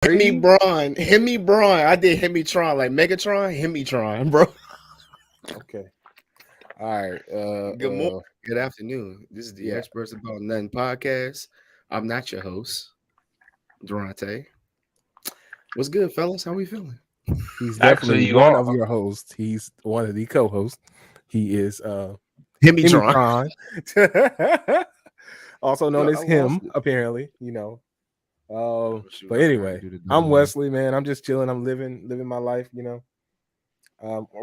Hemi-Bron. I did Hemi-Tron, like Megatron, Hemi-Tron, bro. Okay. All right. Good morning, good afternoon. This is the Yeah. Experts About Nothing podcast. I'm not your host, Durante. What's good, fellas? How we feeling? He's definitely Actually, you one are. of your hosts. He's one of the co-hosts. He is Hemi-Tron. Himikron, also known Look, as I lost him, it. apparently. Oh, shoot, But I forgot to anyway, do the I'm double man. Wesley, man. I'm just chilling. I'm living my life. We're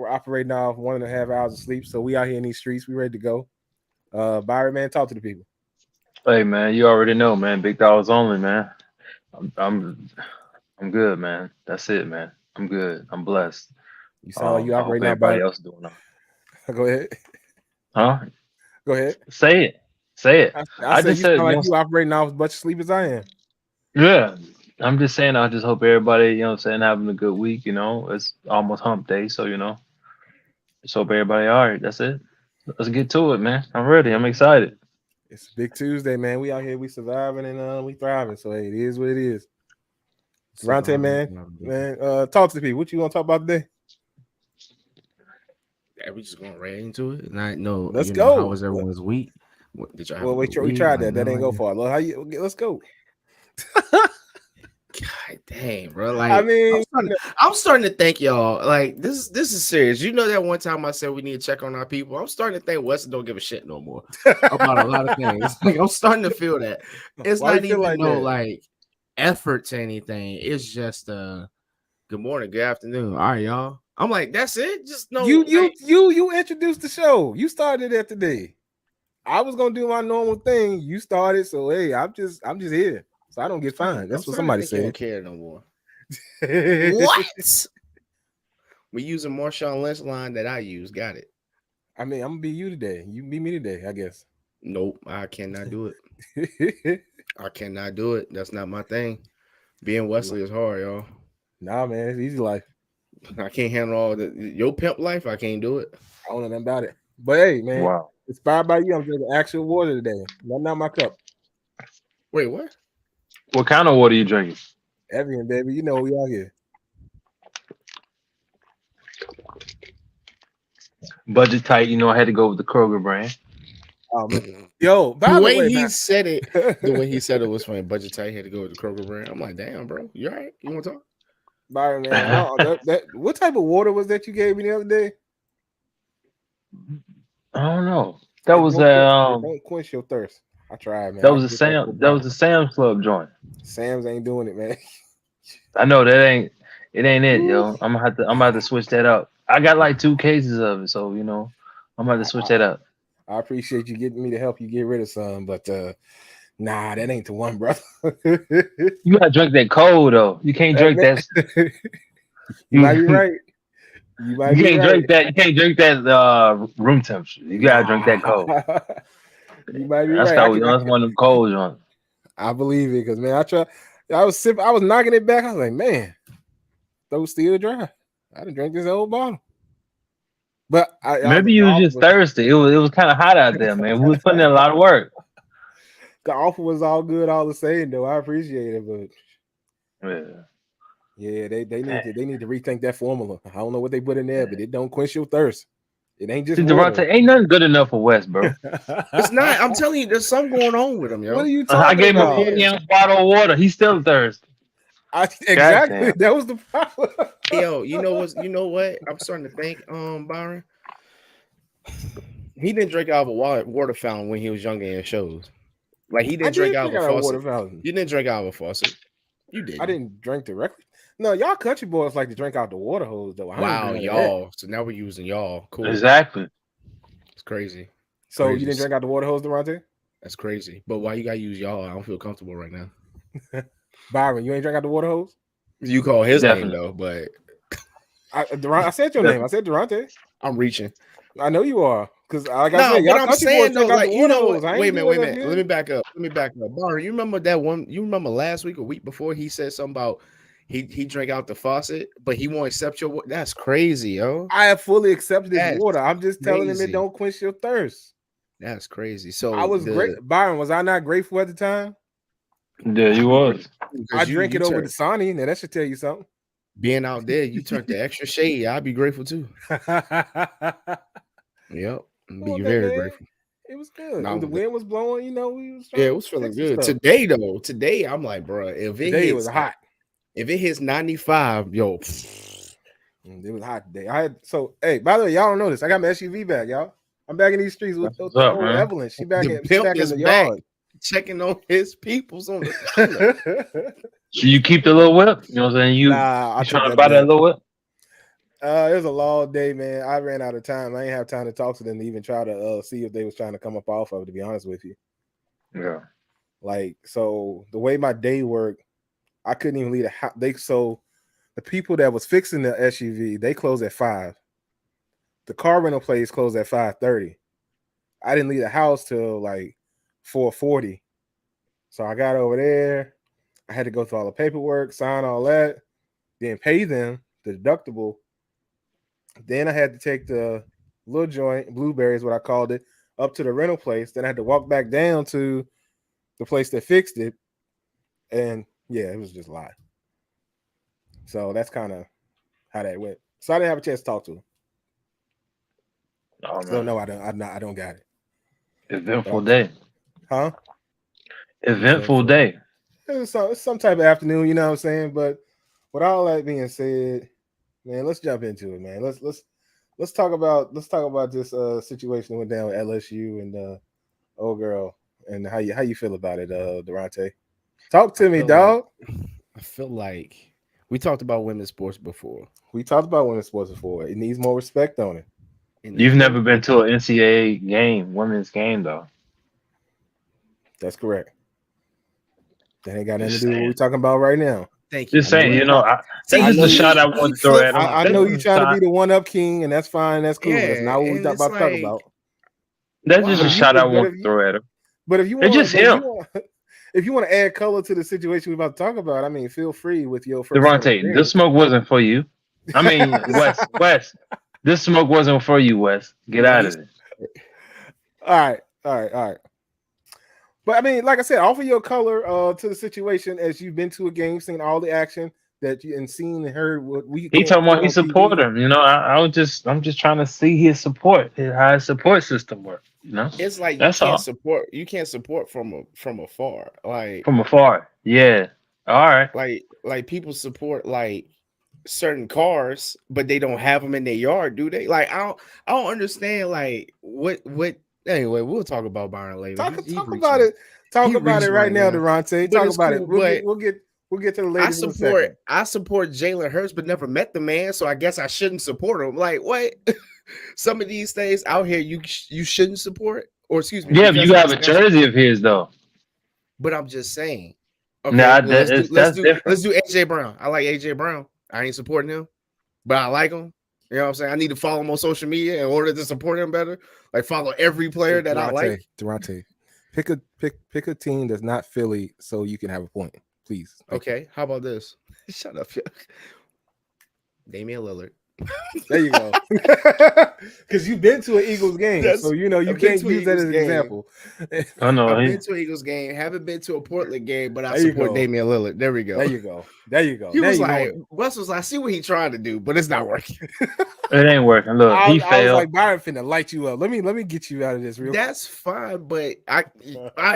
operating off 1.5 hours of sleep, so we out here in these streets. We ready to go. Byron, man, talk to the people. Hey, man, you already know, man. Big dollars only, man. I'm, I'm, I'm good, man. That's it, man. I'm good. I'm blessed. You sound like you I hope operating out everybody about. else doing that. Go ahead. Huh? Go ahead. Say it. Say it. I I said just you said, sound like you operating off as much sleep as I am. yeah. I'm just saying. I just hope everybody, saying having a good week. It's almost hump day, so just hope everybody all right. That's it. Let's get to it, man. I'm ready. I'm excited. It's Big Tuesday, man. We out here, we surviving and we thriving. So hey, it is what it is. Durante, man, talk to the people. What you want to talk about today? Yeah, we just going right into it. And I know, Let's how go. was everyone's week? What, did y'all have Well, a good we week? tried Like, that. That didn't go nothing? far. Look, let's go. God dang, bro. Like, I mean, I'm starting to think, y'all, like this is serious. You know that one time I said we need to check on our people. I'm starting to think Weston don't give a shit no more about a lot of things. Like, I'm starting to feel that. It's why you not feel even like no that? like effort to anything. It's just good morning, good afternoon. All right, y'all. I'm like, that's it. Just no You introduced the show. You started it today. I was gonna do my normal thing. You started, so hey, I'm just here. So I don't get fined. That's I'm what starting to somebody think you don't said. care no more. What? We using Marshawn Lynch line that I use. Got it. I mean, I'm gonna be you today. You can be me today, I guess. Nope, I cannot do it. I cannot do it. That's not my thing. Being Wesley is hard, y'all. Nah, man, it's easy life. I can't handle all your pimp life. I can't do it. I don't know nothing about it. But hey, man, Wow. inspired by you, I'm drinking actual water today. Nothing out my cup. Wait, what? What kind of water you drinking? Evian, baby. You know we out here. Budget tight. I had to go with the Kroger brand. Yo, by The the way way, he man. said it was funny. Budget tight, had to go with the Kroger brand. I'm like, damn, bro, you all right? You want to talk? Byron, man, what type of water was that you gave me the other day? I don't know. That was a don't quench your thirst. I tried, man. that was a Sam's Club joint. Sam's ain't doing it, man. I know it ain't it, yo. I'm about to switch that up. I got like 2 cases of it, so I'm about to switch that up. I appreciate you getting me to help you get rid of some, but nah, that ain't the one, brother. You gotta drink that cold though. You can't drink that. You might be right. You might be right. Drink that. You can't drink that room temperature. You gotta drink that cold. You might be That's right. that's one of them cold joints. I believe it because man, I was knocking it back. I was like, man, those still dry. I done drank this whole bottle. But maybe you was just thirsty. It was kind of hot out there, man. We was putting in a lot of work. The offer was all good, all the same, though. I appreciate it, but yeah, they need to rethink that formula. I don't know what they put in there, but it don't quench your thirst. It ain't just Durante, ain't nothing good enough for West, bro. It's not. I'm telling you, there's something going on with him, yo. What are you talking about? I gave him a 40-ounce bottle of water. He's still thirsty. Exactly. That was the problem. Yo, you know what? I'm starting to think, Byron. He didn't drink out of a water fountain when he was younger in shows. Like he didn't drink out of a faucet. You didn't drink out of a faucet. You did. I didn't drink directly. No, y'all country boys like to drink out the water hose, though. Wow, y'all. So now we're using y'all. Cool. Exactly. It's crazy. So crazy. You didn't drink out the water hose, Durante? That's crazy. But why you gotta use y'all? I don't feel comfortable right now. Byron, you ain't drink out the water hose? You call his name though, but I said your name. I said Durante. I'm reaching. I know you are. Because like I said, y'all I'm saying though, like wait a minute. Let me back up. Byron, you remember that one? You remember last week or week before he said something about he drank out the faucet, but he won't accept your water. That's crazy, yo. I have fully accepted his water. I'm just telling him it don't quench your thirst. That's crazy. So I was great. Byron, was I not grateful at the time? Yeah, you was. I drank it over the Sonny. Now that should tell you something. Being out there, you turned the extra shade. I'd be grateful too. Yep, be very grateful. It was good. And the wind was blowing. You know, we was trying it was feeling good today. Though today, I'm like, bro, if it was hot. If it hits 95, yo, it was hot today. Hey, by the way, y'all don't know this. I got my SUV back, y'all. I'm back in these streets with Evelyn. She back in the yard. Checking on his peoples on the So you keep the little whip? You know what I'm saying? You trying to buy that little whip? It was a long day, man. I ran out of time. I didn't have time to talk to them to even try to see if they was trying to come up off of it, to be honest with you. Yeah. Like, so the way my day worked, I couldn't even leave the house. The people that was fixing the SUV, they closed at 5. The car rental place closed at 5:30. I didn't leave the house till like 4:40. So I got over there. I had to go through all the paperwork, sign all that, then pay them the deductible. Then I had to take the little joint, Blueberries, what I called it, up to the rental place. Then I had to walk back down to the place that fixed it. And yeah, it was just a lot. So that's kind of how that went. So I didn't have a chance to talk to him. Oh, so no, I don't got it. Eventful day. Huh? Eventful day. It's some type of afternoon, you know what I'm saying? But with all that being said, man, let's jump into it, man. Let's talk about this situation that went down with LSU and old girl and how you feel about it, Durante. Talk to me, dog. I feel like we talked about women's sports before. It needs more respect on it. You've never been to an NCAA game, women's game, though. That's correct. That ain't got nothing to do with what we're talking about right now. Thank you. Just saying, this is the shot I want to throw at him. I know you're trying to be the one-up king, and that's fine. That's cool. But that's not what we're about to talk about. That's just a shot I want to throw at him. But if you want, if you want to add color to the situation we're about to talk about, I mean, feel free with your first. Durante, this smoke wasn't for you. I mean, Wes. This smoke wasn't for you, Wes. Get out of it. All right. But I mean, like I said, offer your color to the situation as you've been to a game, seen all the action that you and seen and heard. What we he talking about he support him. You know, I'm just trying to see his support, how his support system works. You know, it's like you can't support from afar, like from afar. Yeah, all right. Like people support like certain cars, but they don't have them in their yard, do they? Like I don't understand. Like what? Anyway, we'll talk about Byron later. Talk about it. Talk about it right now, Durante. Talk about it. We'll get to the ladies. I support Jalen Hurts, but never met the man, so I guess I shouldn't support him. Like what? Some of these things out here you shouldn't support, or excuse me. Yeah, but you have a jersey of his though. But I'm just saying. Okay, nah, let's do AJ Brown. I like AJ Brown. I ain't supporting him, but I like him. You know what I'm saying? I need to follow him on social media in order to support him better. Like follow every player that I like. Durante, pick a team that's not Philly so you can have a point, please. Okay, how about this? Shut up, Damian Lillard. There you go. Because you've been to an Eagles game, so you know you can't use that as an example. I know. I've been to an Eagles game, haven't been to a Portland game, but I support Damian Lillard. There we go. There you go. He was like, Wes was like, I see what he's trying to do, but it's not working. It ain't working. Look, he failed. I was like, Byron finna light you up. Let me get you out of this real quick. That's fine, but I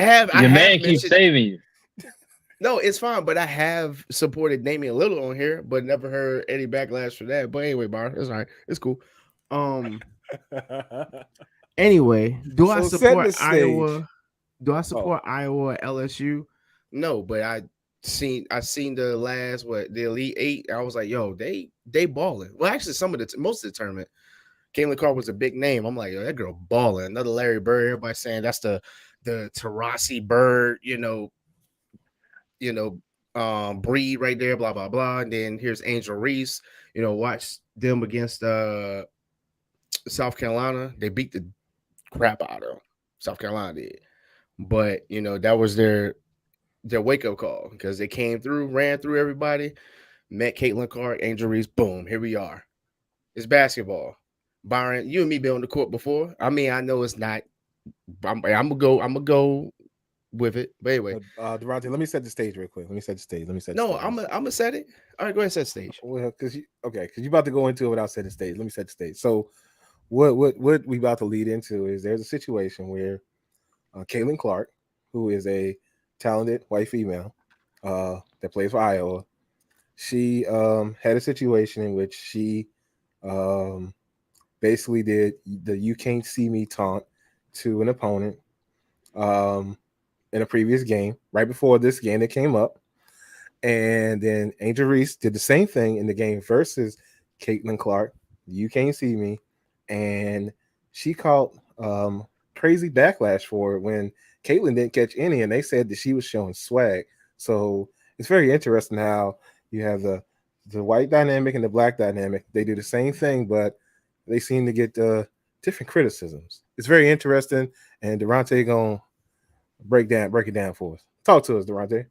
have your man keeps saving you. No, it's fine, but I have supported Damian Lillard on here, but never heard any backlash for that. But anyway, Byron, it's all right. It's cool. Anyway, do I support Iowa? Do I support Iowa LSU? No, but I seen the last the Elite Eight. I was like, yo, they balling. Well, actually, most of the tournament, Caitlin Clark was a big name. I'm like, yo, that girl balling. Another Larry Bird. Everybody saying that's the Tarasi Bird, breed right there, blah blah blah. And then here's Angel Reese. Watch them against South Carolina. They beat the crap out of them. South Carolina did, but that was their wake up call because they came through, ran through everybody, met Caitlin Clark, Angel Reese. Boom, here we are. It's basketball. Byron, you and me been on the court before. I mean, I know it's not. I'm gonna go with it. But anyway, Durante, let me set the stage real quick. Let me set the stage. Let me set the no, stage. I'm gonna set it. All right, go ahead, set stage. Well, because you about to go into it without setting the stage. Let me set the stage. So, what we about to lead into is there's a situation where Caitlin Clark, who is a talented white female that plays for Iowa, she had a situation in which she um, basically did the "you can't see me" taunt to an opponent um, in a previous game, right before this game that came up. And then Angel Reese did the same thing in the game versus Caitlin Clark. You can't see me. And she caught crazy backlash for it when Caitlin didn't catch any, and they said that she was showing swag. So it's very interesting how you have the white dynamic and the black dynamic. They do the same thing, but they seem to get different criticisms. It's very interesting, and Durante gonna break it down for us. Talk to us, Durante.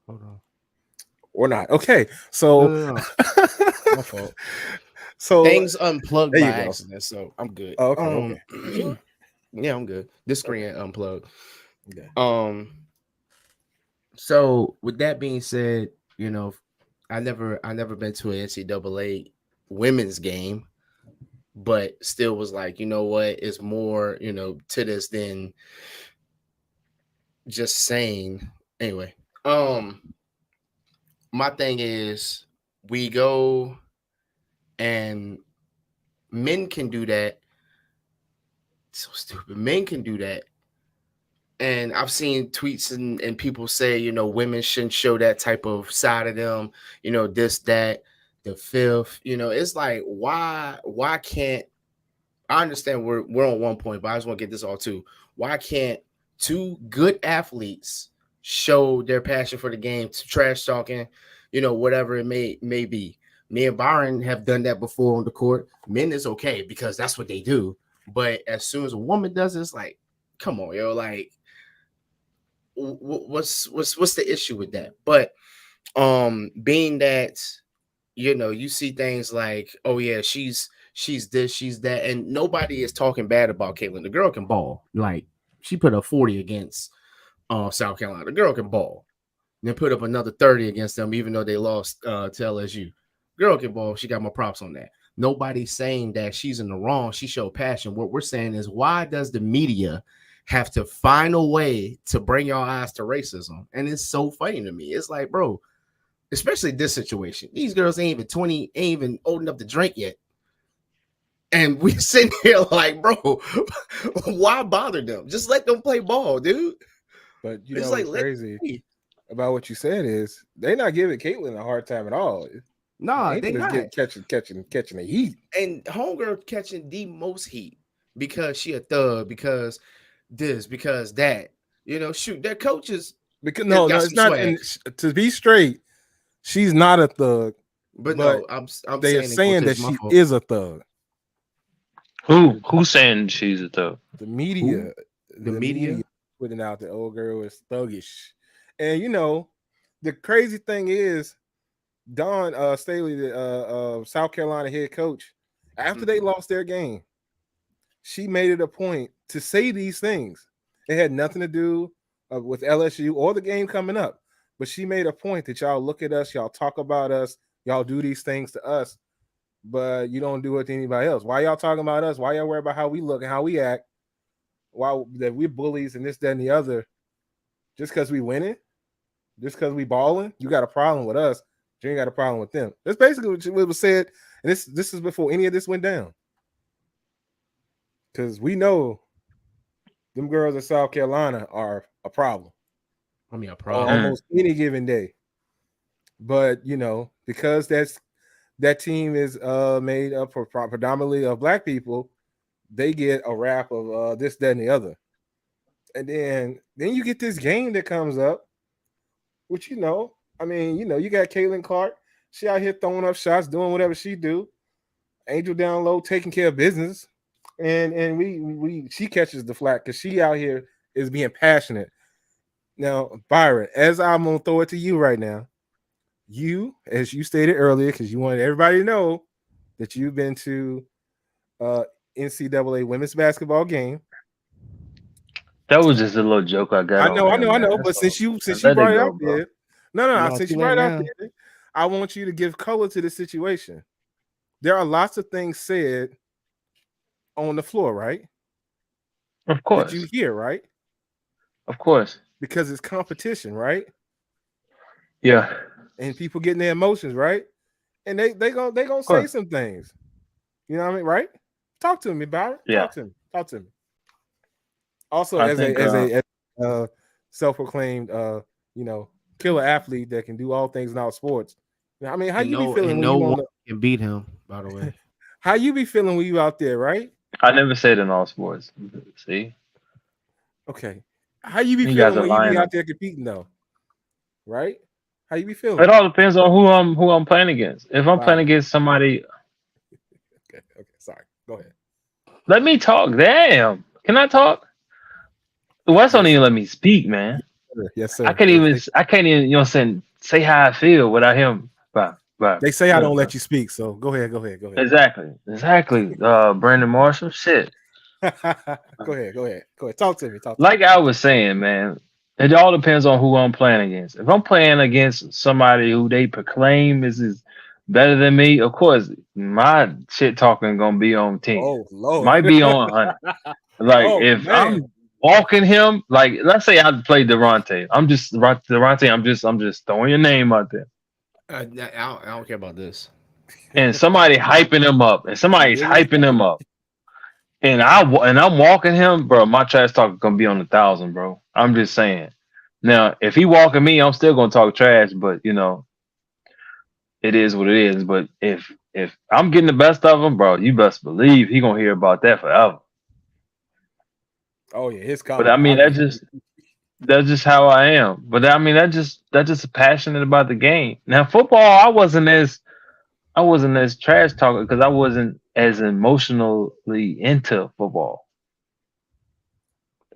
Hold on. Or not. Okay, No, so no, no. My fault. so Things unplugged there you by go. accident, so I'm good. Oh, okay. You sure? Yeah, I'm good. This screen Okay. had unplugged. Okay. Um, so with that being said, you know, I never been to an NCAA women's game, but still was like, you know what, it's more, to this than just saying. Anyway, um, my thing is we go and men can do that. So stupid. Men can do that. And I've seen tweets and people say, women shouldn't show that type of side of them, this, that, the fifth. It's like, why can't I understand we're on one point, but I just want to get this all too. Why can't two good athletes show their passion for the game, trash talking, whatever it may be? Me and Byron have done that before on the court. Men is okay because that's what they do. But as soon as a woman does it, it's like, come on, yo, like what's the issue with that? But being that you see things like, oh yeah, she's this, she's that, and nobody is talking bad about Caitlin. The girl can ball. Like, she put up 40 against South Carolina. The girl can ball. And then put up another 30 against them, even though they lost to LSU. Girl can ball. She got my props on that. Nobody's saying that she's in the wrong. She showed passion. What we're saying is, why does the media have to find a way to bring your eyes to racism? And it's so funny to me. It's like, bro, especially this situation. These girls ain't even 20, ain't even old enough to drink yet. And we sitting here like, bro, why bother them? Just let them play ball, dude. But you It's know like, what's crazy about what you said is they're not giving Caitlin a hard time at all. nah, they Angel is not. catching the heat. And homegirl catching the most heat because she a thug, because this, because that. Shoot, their coaches Because got no, some it's not. swag. And to be straight, she's not a thug. But But no, I'm they are saying in saying that quotation, my she fault. is a thug. Who's saying she's a thug? The Who? media, The the media media? putting out the old girl is thuggish. And the crazy thing is, Don Staley, the South Carolina head coach, after they lost their game, she made it a point to say these things. It had nothing to do with LSU or the game coming up, but she made a point that y'all look at us, y'all talk about us, y'all do these things to us, but you don't do it to anybody else. Why y'all talking about us? Why y'all worry about how we look and how we act? Why that we're bullies and this, that, and the other? Just because we winning, just because we balling, you got a problem with us. You ain't got a problem with them. That's basically what was said, and this is before any of this went down. Because we know them girls in South Carolina are a problem I mean, a on problem. almost any given day. But because that team is made up for predominantly of black people, they get a rap of this, that, and the other. And then you get this game that comes up, which I mean, you got Caitlin Clark. She out here throwing up shots, doing whatever she do. Angel down low, taking care of business, and we she catches the flack because she out here is being passionate. Now, Byron, as I'm gonna throw it to you right now, you, as you stated earlier, because you wanted everybody to know that you've been to uh NCAA women's basketball game. That was just a little joke I got on I him, know, I man. know. That's But all. since you Let it brought it go, out bro. there, no. No, Since too you late brought it out now. there, I want you to give color to the situation. There are lots of things said on the floor, right? Of That you course, hear, right? of course. Because it's competition, right? Yeah, And people getting their emotions, right? And they gonna of say course. some things. You know what I mean, right? Talk to me, Byron. Yeah, Talk to me. Also, I think. as self-proclaimed you know, killer athlete that can do all things in all sports. I mean, how you be feeling And when no you on one the can beat him. By the way, how you be feeling when you out there, right? I never said in all sports. See, Okay. How you be you guys feeling are when you be lying. out there competing though? Right? How you be It feeling? all depends on who I'm playing against. If I'm playing Wow. against somebody, Okay. Sorry. Go ahead. let me talk. Damn, can I talk? Wes don't Yes, even let me speak, man. sir. Yes, I sir. can't even. I can't even. You know, what I'm saying, say how I feel without him. But They say I don't yeah, let you speak, so go ahead. Go ahead. Go ahead. exactly, exactly. Brandon Marshall, shit. Go ahead. Go ahead. Go ahead. Talk to me. Talk to me. Like I was saying, man, it all depends on who I'm playing against. If I'm playing against somebody who they proclaim is better than me, of course, my shit talking gonna be on 10. Oh Lord. Might be on 100. Like Oh if man. I'm walking him, like let's say I play Durante. Durante. I'm just throwing your name out there, I don't care about this. and somebody hyping him up, and You somebody's hear what he hyping said? him up. And I'm walking him, bro. My trash talk gonna be on 1,000, bro. I'm just saying. Now, if he walking me, I'm still gonna talk trash, but you know, it is what it is. But if I'm getting the best of him, bro, you best believe he gonna hear about that forever. Oh yeah, it's But I coming. I mean, mean, that's just how I am. But I mean, that's just passionate about the game. Now, football, I wasn't as trash talker because I wasn't as emotionally into football.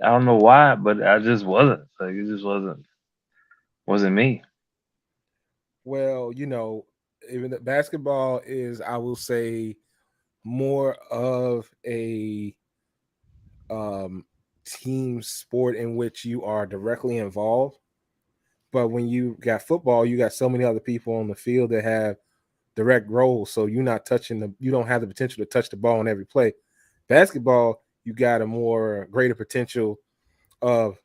I don't know why, but I just wasn't. Like it just wasn't me. well, even the basketball is, I will say, more of a um team sport in which you are directly involved. But when you got football, you got so many other people on the field that have direct roles. So you're not you don't have the potential to touch the ball on every play. Basketball, you got a more greater potential of,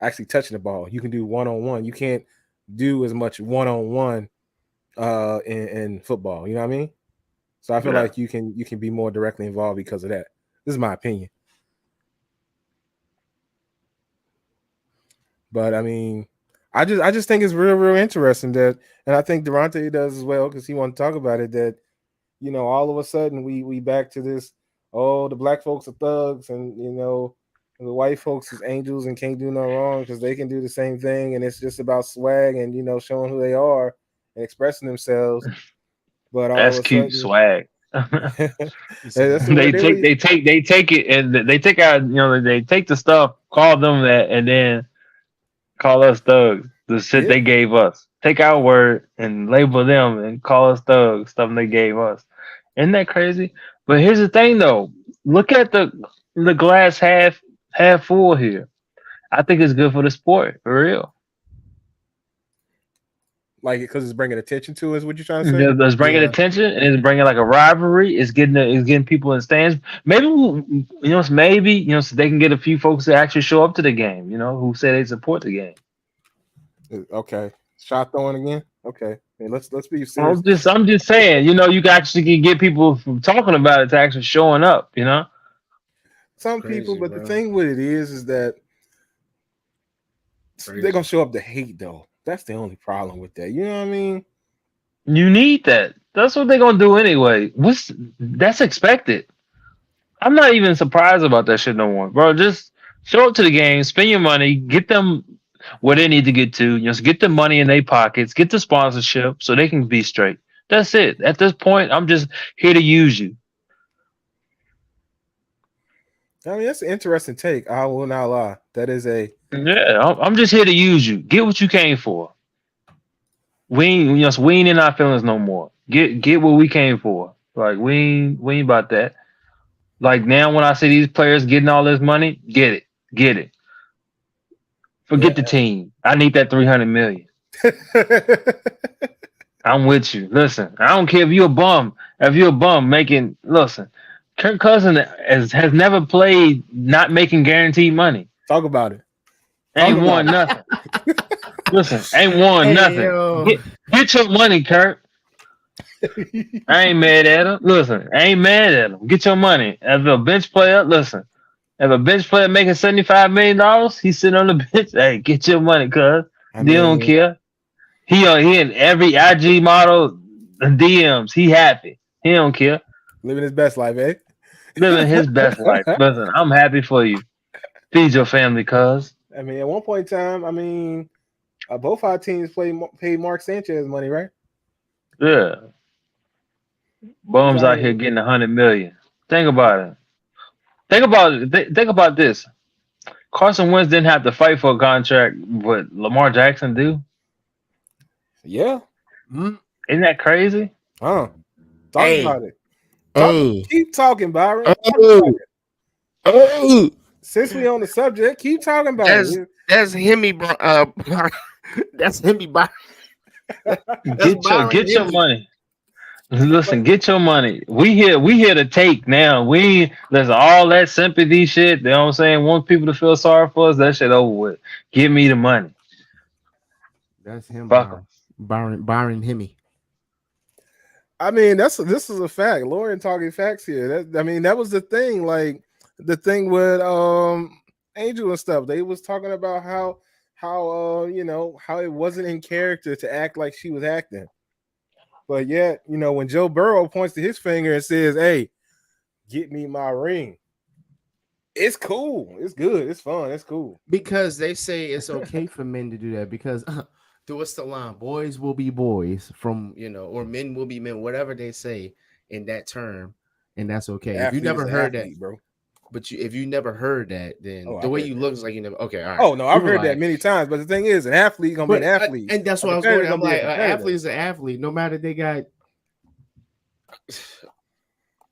actually touching the ball. You can do one on one. You can't do as much one on one in football. You know what I mean? So I feel Yeah. like you can be more directly involved because of that. This is my opinion. But I mean, I just think it's real interesting that, and I think Durante does as well because he want to talk about it. That all of a sudden we back to this. Oh, the black folks are thugs, and the white folks is angels and can't do no wrong because they can do the same thing, and it's just about swag and showing who they are and expressing themselves. But all of That's a cute sudden, swag. He said that's that. the word they were. They take it and they take out, you know, they take the stuff, call them that, and then call us thugs. The shit Yeah, they gave us. Take our word and label them and call us thugs. Stuff they gave us. Isn't that crazy? But here's the thing, though. Look at the glass half full here. I think it's good for the sport, for real. like it because it's bringing attention to it, is what you're trying to say? It's bringing Yeah, attention and it's bringing like a rivalry. It's getting people in stands. Maybe so they can get a few folks to actually show up to the game. You know, who say they support the game. Okay, shot throwing again. Okay, hey, let's be serious. I'm just saying. You know, you can actually can get people from talking about it to actually showing up. You know. Some people, crazy, but the bro. thing with it is that they're Crazy. gonna show up to hate though. That's the only problem with that. You know what I mean? You need that. That's what they're gonna do anyway. That's expected. I'm not even surprised about that shit no more, bro. Just show up to the game, spend your money, get them where they need to get to. You know, get the money in their pockets, get the sponsorship, so they can be straight. That's it. At this point, I'm just here to use you. I mean, that's an interesting take. I will not lie. That is a Yeah, I'm just here to use you. Get what you came for. We ain't in our feelings no more. Get what we came for. Like we ain't about that. Like now, when I see these players getting all this money, get it. Get it. Yeah. Forget the team. I need that 300 million. I'm with you. Listen, I don't care if you're a bum. If you're a bum making, listen, Kirk Cousins has never played not making guaranteed money. Talk about it. Talk Ain't about won nothing. Listen, ain't won Hey nothing. yo, Get your money, Kirk. it. I ain't mad at him. Listen, I ain't mad at him. Get your money. As a bench player, listen. If a bench player making $75 million, he's sitting on the bench. Hey, get your money, cuz. I They don't mean, care. He in every IG model DMs. He happy. He don't care. living his best life, eh? Living his best life. Listen, I'm happy for you. Feed your family, cuz. I mean, at one point in time, I mean, both our teams paid Mark Sanchez money, right? Yeah. He's Bums out out here here. getting 100 million. Think about it. Think about it. Think about this. Carson Wentz didn't have to fight for a contract, but Lamar Jackson do. Yeah. Isn't that crazy? Talk hey, about it. oh, Keep talking, Byron. oh, oh, Since we on the subject, keep talking about it. that's Hemi, that's Hemi, that's Byron Get your Hemi. money. Listen, get your money. We here to take now. Listen, all that sympathy shit, you know what I'm saying? Want people to feel sorry for us, that shit over with. Give me the money. That's him, Fuck them. Byron Hemi. I mean, this is a fact. Lauren talking facts here. That was the thing. Like the thing with Angel and stuff. They was talking about how how it wasn't in character to act like she was acting. But yet, when Joe Burrow points to his finger and says, "Hey, get me my ring," it's cool. It's good. It's fun. It's cool. Because they say it's okay for men to do that because what's the line? Boys will be boys from or men will be men, whatever they say in that term, and that's okay. If you never heard that, bro. but if you never heard that, then the way you look is like you never. Okay, all right. Oh no, I've heard that many times. But the thing is, an athlete gonna be an athlete, and that's what I was going. I'm like, an athlete is an athlete, no matter they got.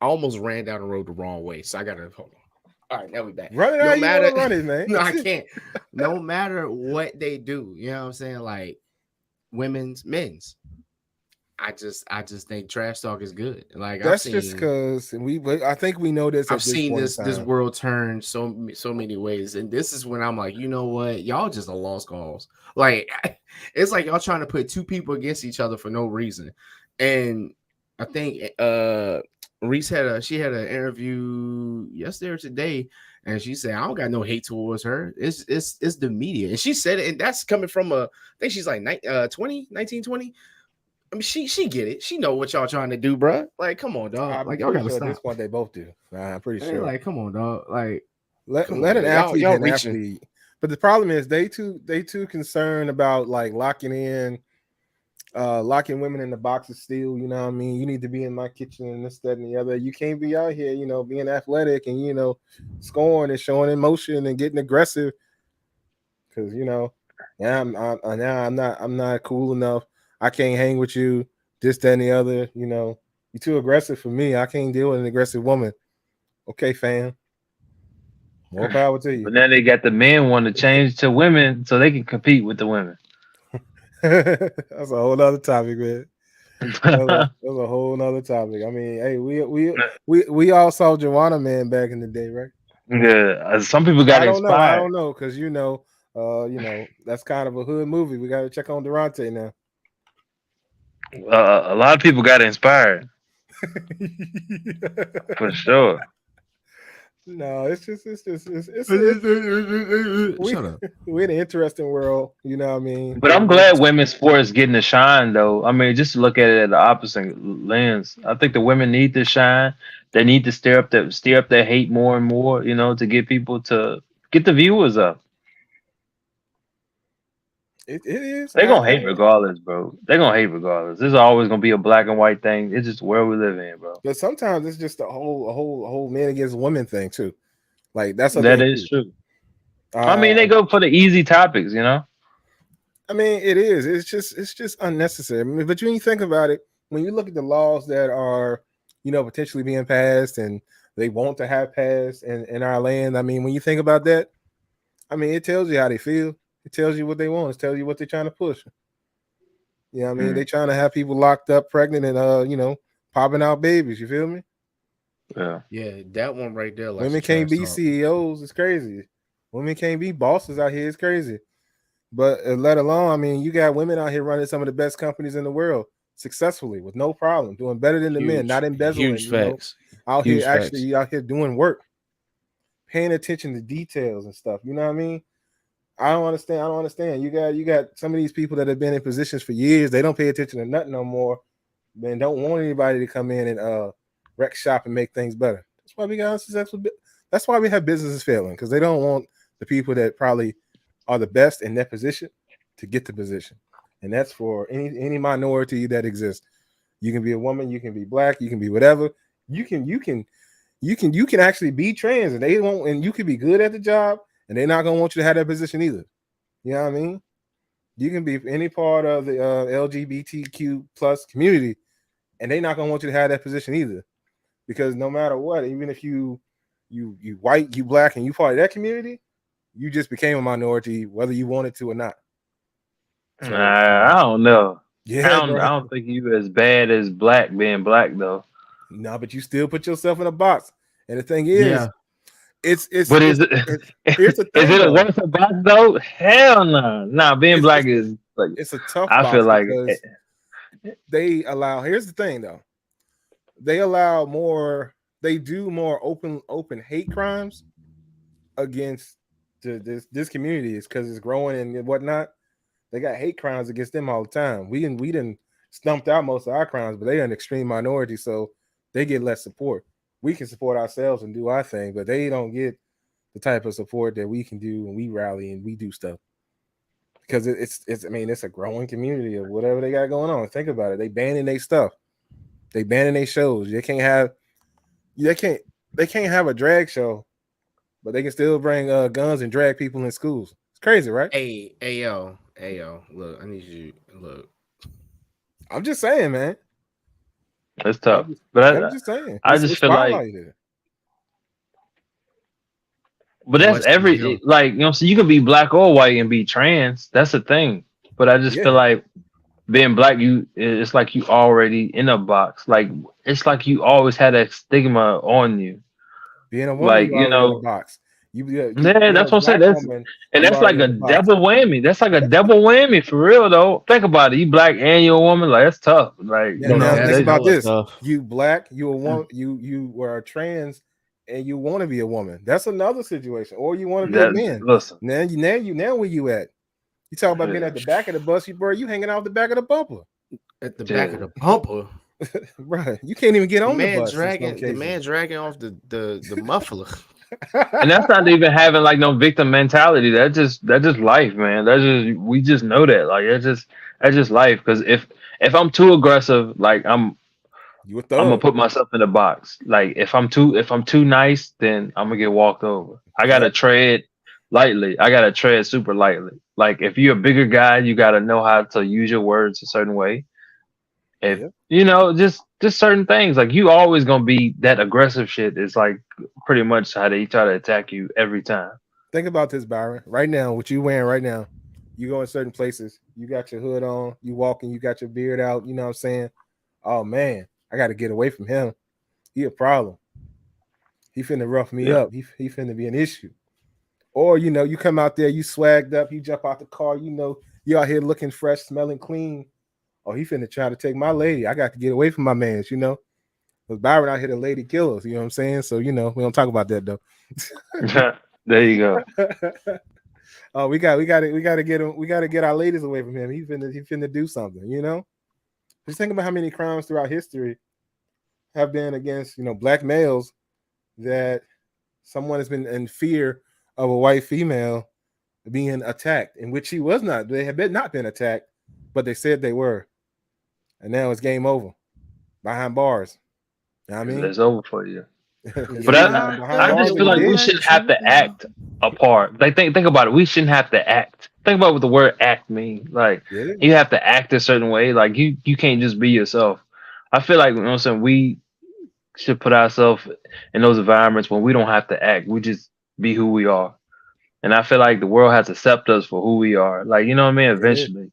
I almost ran down the road the wrong way, so I gotta hold on. All right, now we back. Run it no out, matter, run it, man. No, I can't. No matter what they do, you know what I'm saying? Like men's. I just think trash talk is good. Like that's just because I think we know this. I've seen this world turn so many ways, and this is when I'm like, you know what, y'all just are lost cause. Like it's like y'all trying to put two people against each other for no reason. And I think Reese had an interview yesterday or today, and she said, I don't got no hate towards her. It's the media. And she said it, and that's coming from I think she's like 19, 20. I mean, she get it. She know what y'all trying to do, bro. Like, come on, dog. Like, y'all gotta stop. At this point, they both do. I'm pretty sure. Like, come on, dog. Like, let an athlete be an athlete. But the problem is they too concerned about like locking women in the boxes still. You know what I mean? You need to be in my kitchen and this, that, and the other. You can't be out here, being athletic and scoring and showing emotion and getting aggressive. Because I'm not cool enough. I can't hang with you, this, that, and the other. You're too aggressive for me. I can't deal with an aggressive woman. Okay, fam. More power to you. But now they got the men want to change to women so they can compete with the women. That's a whole other topic, man. That's a whole other topic. I mean, hey, we all saw Joanna Man back in the day, right? Yeah, some people got inspired. I don't know, because that's kind of a hood movie. We got to check on Durante now. A lot of people got inspired. For sure. No, it's just shut up. We're in an interesting world, you know what I mean? But I'm glad women's sports getting to shine, though. I mean, just to look at it at the opposite lens. I think the women need to shine. They need to stir up their hate more and more, to get people to get the viewers up. It is. They're gonna hate regardless, bro. They're gonna hate regardless. This is always gonna be a black and white thing. It's just where we live in, bro. But sometimes it's just a whole man against women thing too. Like that is true. I mean, they go for the easy topics, I mean, it is. It's just unnecessary. I mean, but when you think about it, when you look at the laws that are, potentially being passed and they want to have passed in our land, I mean, when you think about that, I mean, it tells you how they feel. It tells you what they want. It tells you what they're trying to push. You know what I mean? They trying to have people locked up, pregnant, and popping out babies. You feel me? Yeah. Yeah, that one right there likes Women to can't trash be talk. CEOs. It's crazy. Women can't be bosses out here. It's crazy. But let alone, I mean, you got women out here running some of the best companies in the world successfully with no problem, doing better than the men, not Huge embezzling. facts. Out here Huge facts. actually out here doing work, paying attention to details and stuff. You know what I mean? I don't understand. I don't understand. You got some of these people that have been in positions for years. They don't pay attention to nothing no more. Man, don't want anybody to come in and wreck shop and make things better. That's why we got unsuccessful. That's why we have businesses failing, because they don't want the people that probably are the best in their position to get the position. And that's for any minority that exists. You can be a woman, you can be black, you can be whatever. You can actually be trans, and they won't, and you can be good at the job, and they're not gonna want you to have that position either. You know what I mean? You can be any part of the LGBTQ plus community, and they're not gonna want you to have that position either. Because no matter what, even if you white, you black, and you part of that community, you just became a minority, whether you wanted to or not. So I don't know. yeah, I bro. don't think you as bad as black being black though. No, but you still put yourself in a box. And the thing is, Yeah. it's it's But it's, is it it's here's the is thing it a though. worse box though? Hell no. Nah, being It's black it's is like it's a tough I feel box like because they allow. Here's the thing though. They allow more. They do more open hate crimes against this community. Is because it's growing and whatnot. They got hate crimes against them all the time. We didn't stumped out most of our crimes, but they're an extreme minority, so they get less support. We can support ourselves and do our thing, but they don't get the type of support that we can do when we rally and we do stuff. Because it's I mean, it's a growing community of whatever they got going on. Think about it. They banning their stuff. They banning their shows. They can't they can't have a drag show, but they can still bring guns and drag people in schools. It's crazy, right? Hey yo. Look, I need you. Look, I'm just saying, man. it's I'm tough. just, But I'm just saying. I It's just it's feel like spotlighted. but that's much as every you like so you can be black or white and be trans. That's the thing. But I just feel Yeah, like being black, it's like you already in a box. Like it's like you always had that stigma on you. being a woman, Like you already in a box. You yeah, being that's a what I'm saying. black That's woman, and you that's like already a in a box. double whammy. That's like a double whammy for real though. Think about it. You black and you're a woman. Like that's tough. Like Now, you bro, now know, think that's they about hella this: tough. you black, you a woman, you were a trans, and you want to be a woman. That's another situation. Or you want to be a that man. listen. Now where you at? You talk about being Yeah, at the back of the bus, you hanging out the back of the bumper, At the back of yeah. the bumper. right? You can't even get The on the man bus in some dragging the cases. man dragging off the muffler. And that's not even having like no victim mentality. That's just life, man. That's just we just know that. Like that's just life. Because if I'm too aggressive, like You a I'm gonna thug? put myself in a box. Like if I'm too nice, then I'm gonna get walked over. I gotta Yep. tread lightly. I gotta tread super lightly. Like if you're a bigger guy, you gotta know how to use your words a certain way. If Yep. just certain things, like you always gonna be that aggressive shit. Is like pretty much how they try to attack you every time. Think about this, Byron. Right now, what you wearing right now, you go in certain places, you got your hood on, you walking, you got your beard out, you know what I'm saying? Oh man, I got to get away from him. He a problem. He finna rough me Yeah. up. He finna be an issue. Or you come out there, you swagged up, you jump out the car, you out here looking fresh, smelling clean. Oh, he finna try to take my lady. I got to get away from my man's. Because Byron out here the lady killers, you know what I'm saying? So, we don't talk about that though. There you go. Oh, we gotta get him. We gotta get our ladies away from him. He finna do something. Just think about how many crimes throughout history have been against black males that someone has been in fear of a white female being attacked, in which she was not. They have not been attacked, but they said they were, and now it's game over behind bars. You know what I mean? It's over for you. It's But You're either I, not behind I the bars just or feel you like we dead. one shouldn't that have you to want. act a part. Like think about it. We shouldn't have to act. Think about what the word act means. Like Yeah, you have to act a certain way. Like you can't just be yourself. I feel like what I'm saying we should put ourselves in those environments when we don't have to act. We just be who we are. and I feel like the world has to accept us for who we are. Like, you know what I mean? Yeah. Eventually.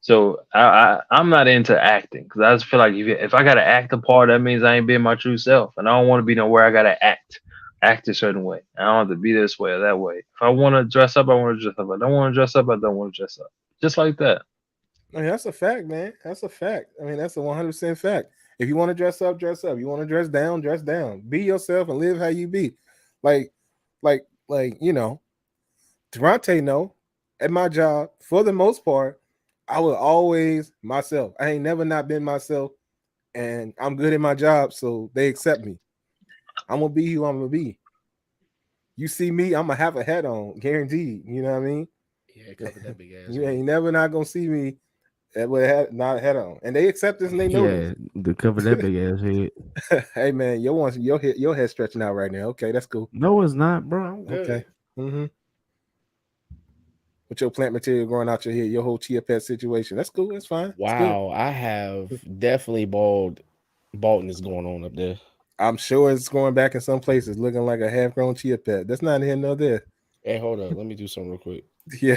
So I'm not into acting because I just feel like if I gotta act a part, that means I ain't being my true self, and I don't want to be nowhere I gotta act a certain way. I don't have to be this way or that way. If I want to dress up, I want to dress up. If I don't want to dress up, I don't want to dress up. Just like that. I mean, that's a fact, man. That's a fact. I mean, that's a 100% fact. If you want to dress up, dress up. You want to dress down, dress down. Be yourself and live how you be. Like, you know, Durante know at my job, for the most part, I was always myself. I ain't never not been myself, and I'm good at my job, so they accept me. I'm gonna be who I'm gonna be. You see me, I'm gonna have a hat on, guaranteed. You know what I mean? Yeah, cover that big ass. You Head. ain't never not gonna see me with a hat, not a hat on, and they accept this and they know Yeah, to cover that big ass head. this. Hey man, your head stretching out right now. Okay, that's cool. No, it's not, bro. I'm good. Okay. Mm-hmm. With your plant material growing out your head, your whole chia pet situation. That's cool. That's fine. Wow, I have definitely baldness going on up there. I'm sure it's going back in some places looking like a half-grown chia pet. That's not here nor there. Hey, hold up. Let me do something real quick. Yeah,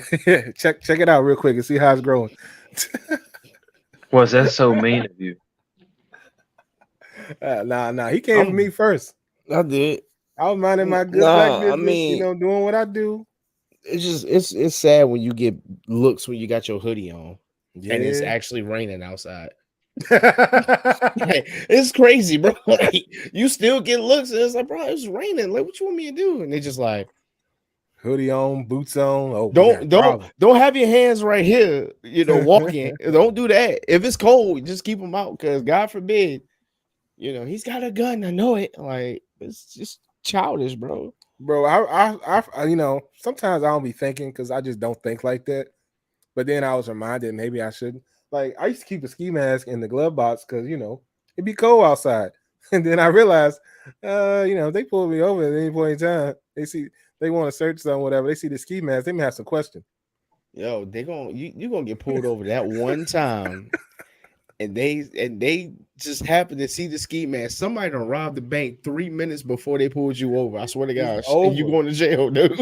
check it out real quick and see how it's growing. Was that so mean of you? Nah. He came for me first. I did. I was minding my good black business, I mean, doing what I do. It's just it's sad when you get looks when you got your hoodie on and it's Yeah. actually raining outside. Like, it's crazy, bro. Like, you still get looks and it's like, bro, it's raining. Like, what you want me to do? And they just like hoodie on, boots on. Oh, don't have your hands right here. Walking. Don't do that. If it's cold, just keep them out because God forbid, he's got a gun. I know it. Like, it's just childish, bro. Bro, I sometimes I don't be thinking because I just don't think like that. But then I was reminded maybe I shouldn't. Like, I used to keep a ski mask in the glove box because it'd be cold outside. And then I realized, they pulled me over at any point in time. They want to search something, whatever. They see the ski mask, they may have some question. Yo, you're gonna get pulled over that one time. And they just happen to see the ski mask. Somebody done robbed the bank 3 minutes before they pulled you over. I swear to God, and you going to jail, dude.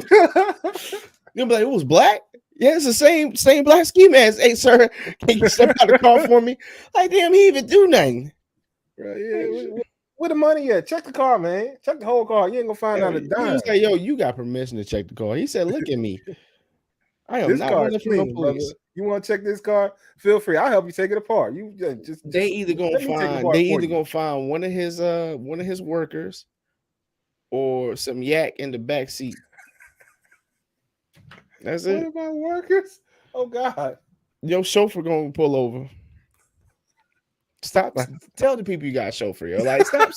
They'll be like, it was black. Yeah, it's the same black ski mask. Hey, sir, can you step out of the car for me? Like, damn, he even do nothing. Right, yeah, where the money at? Check the car, man. Check the whole car. You ain't gonna find out a dime. He was like, yo, you got permission to check the car. He said, look at me. I am this not car running from the police. Brother. You want to check this car? Feel free. I'll help you take it apart. You just they either gonna find one of his workers or some yak in the back seat. That's it. What about workers? Oh God. Your chauffeur gonna pull over. Stop. Tell the people you got a chauffeur. Yo. Like, stop.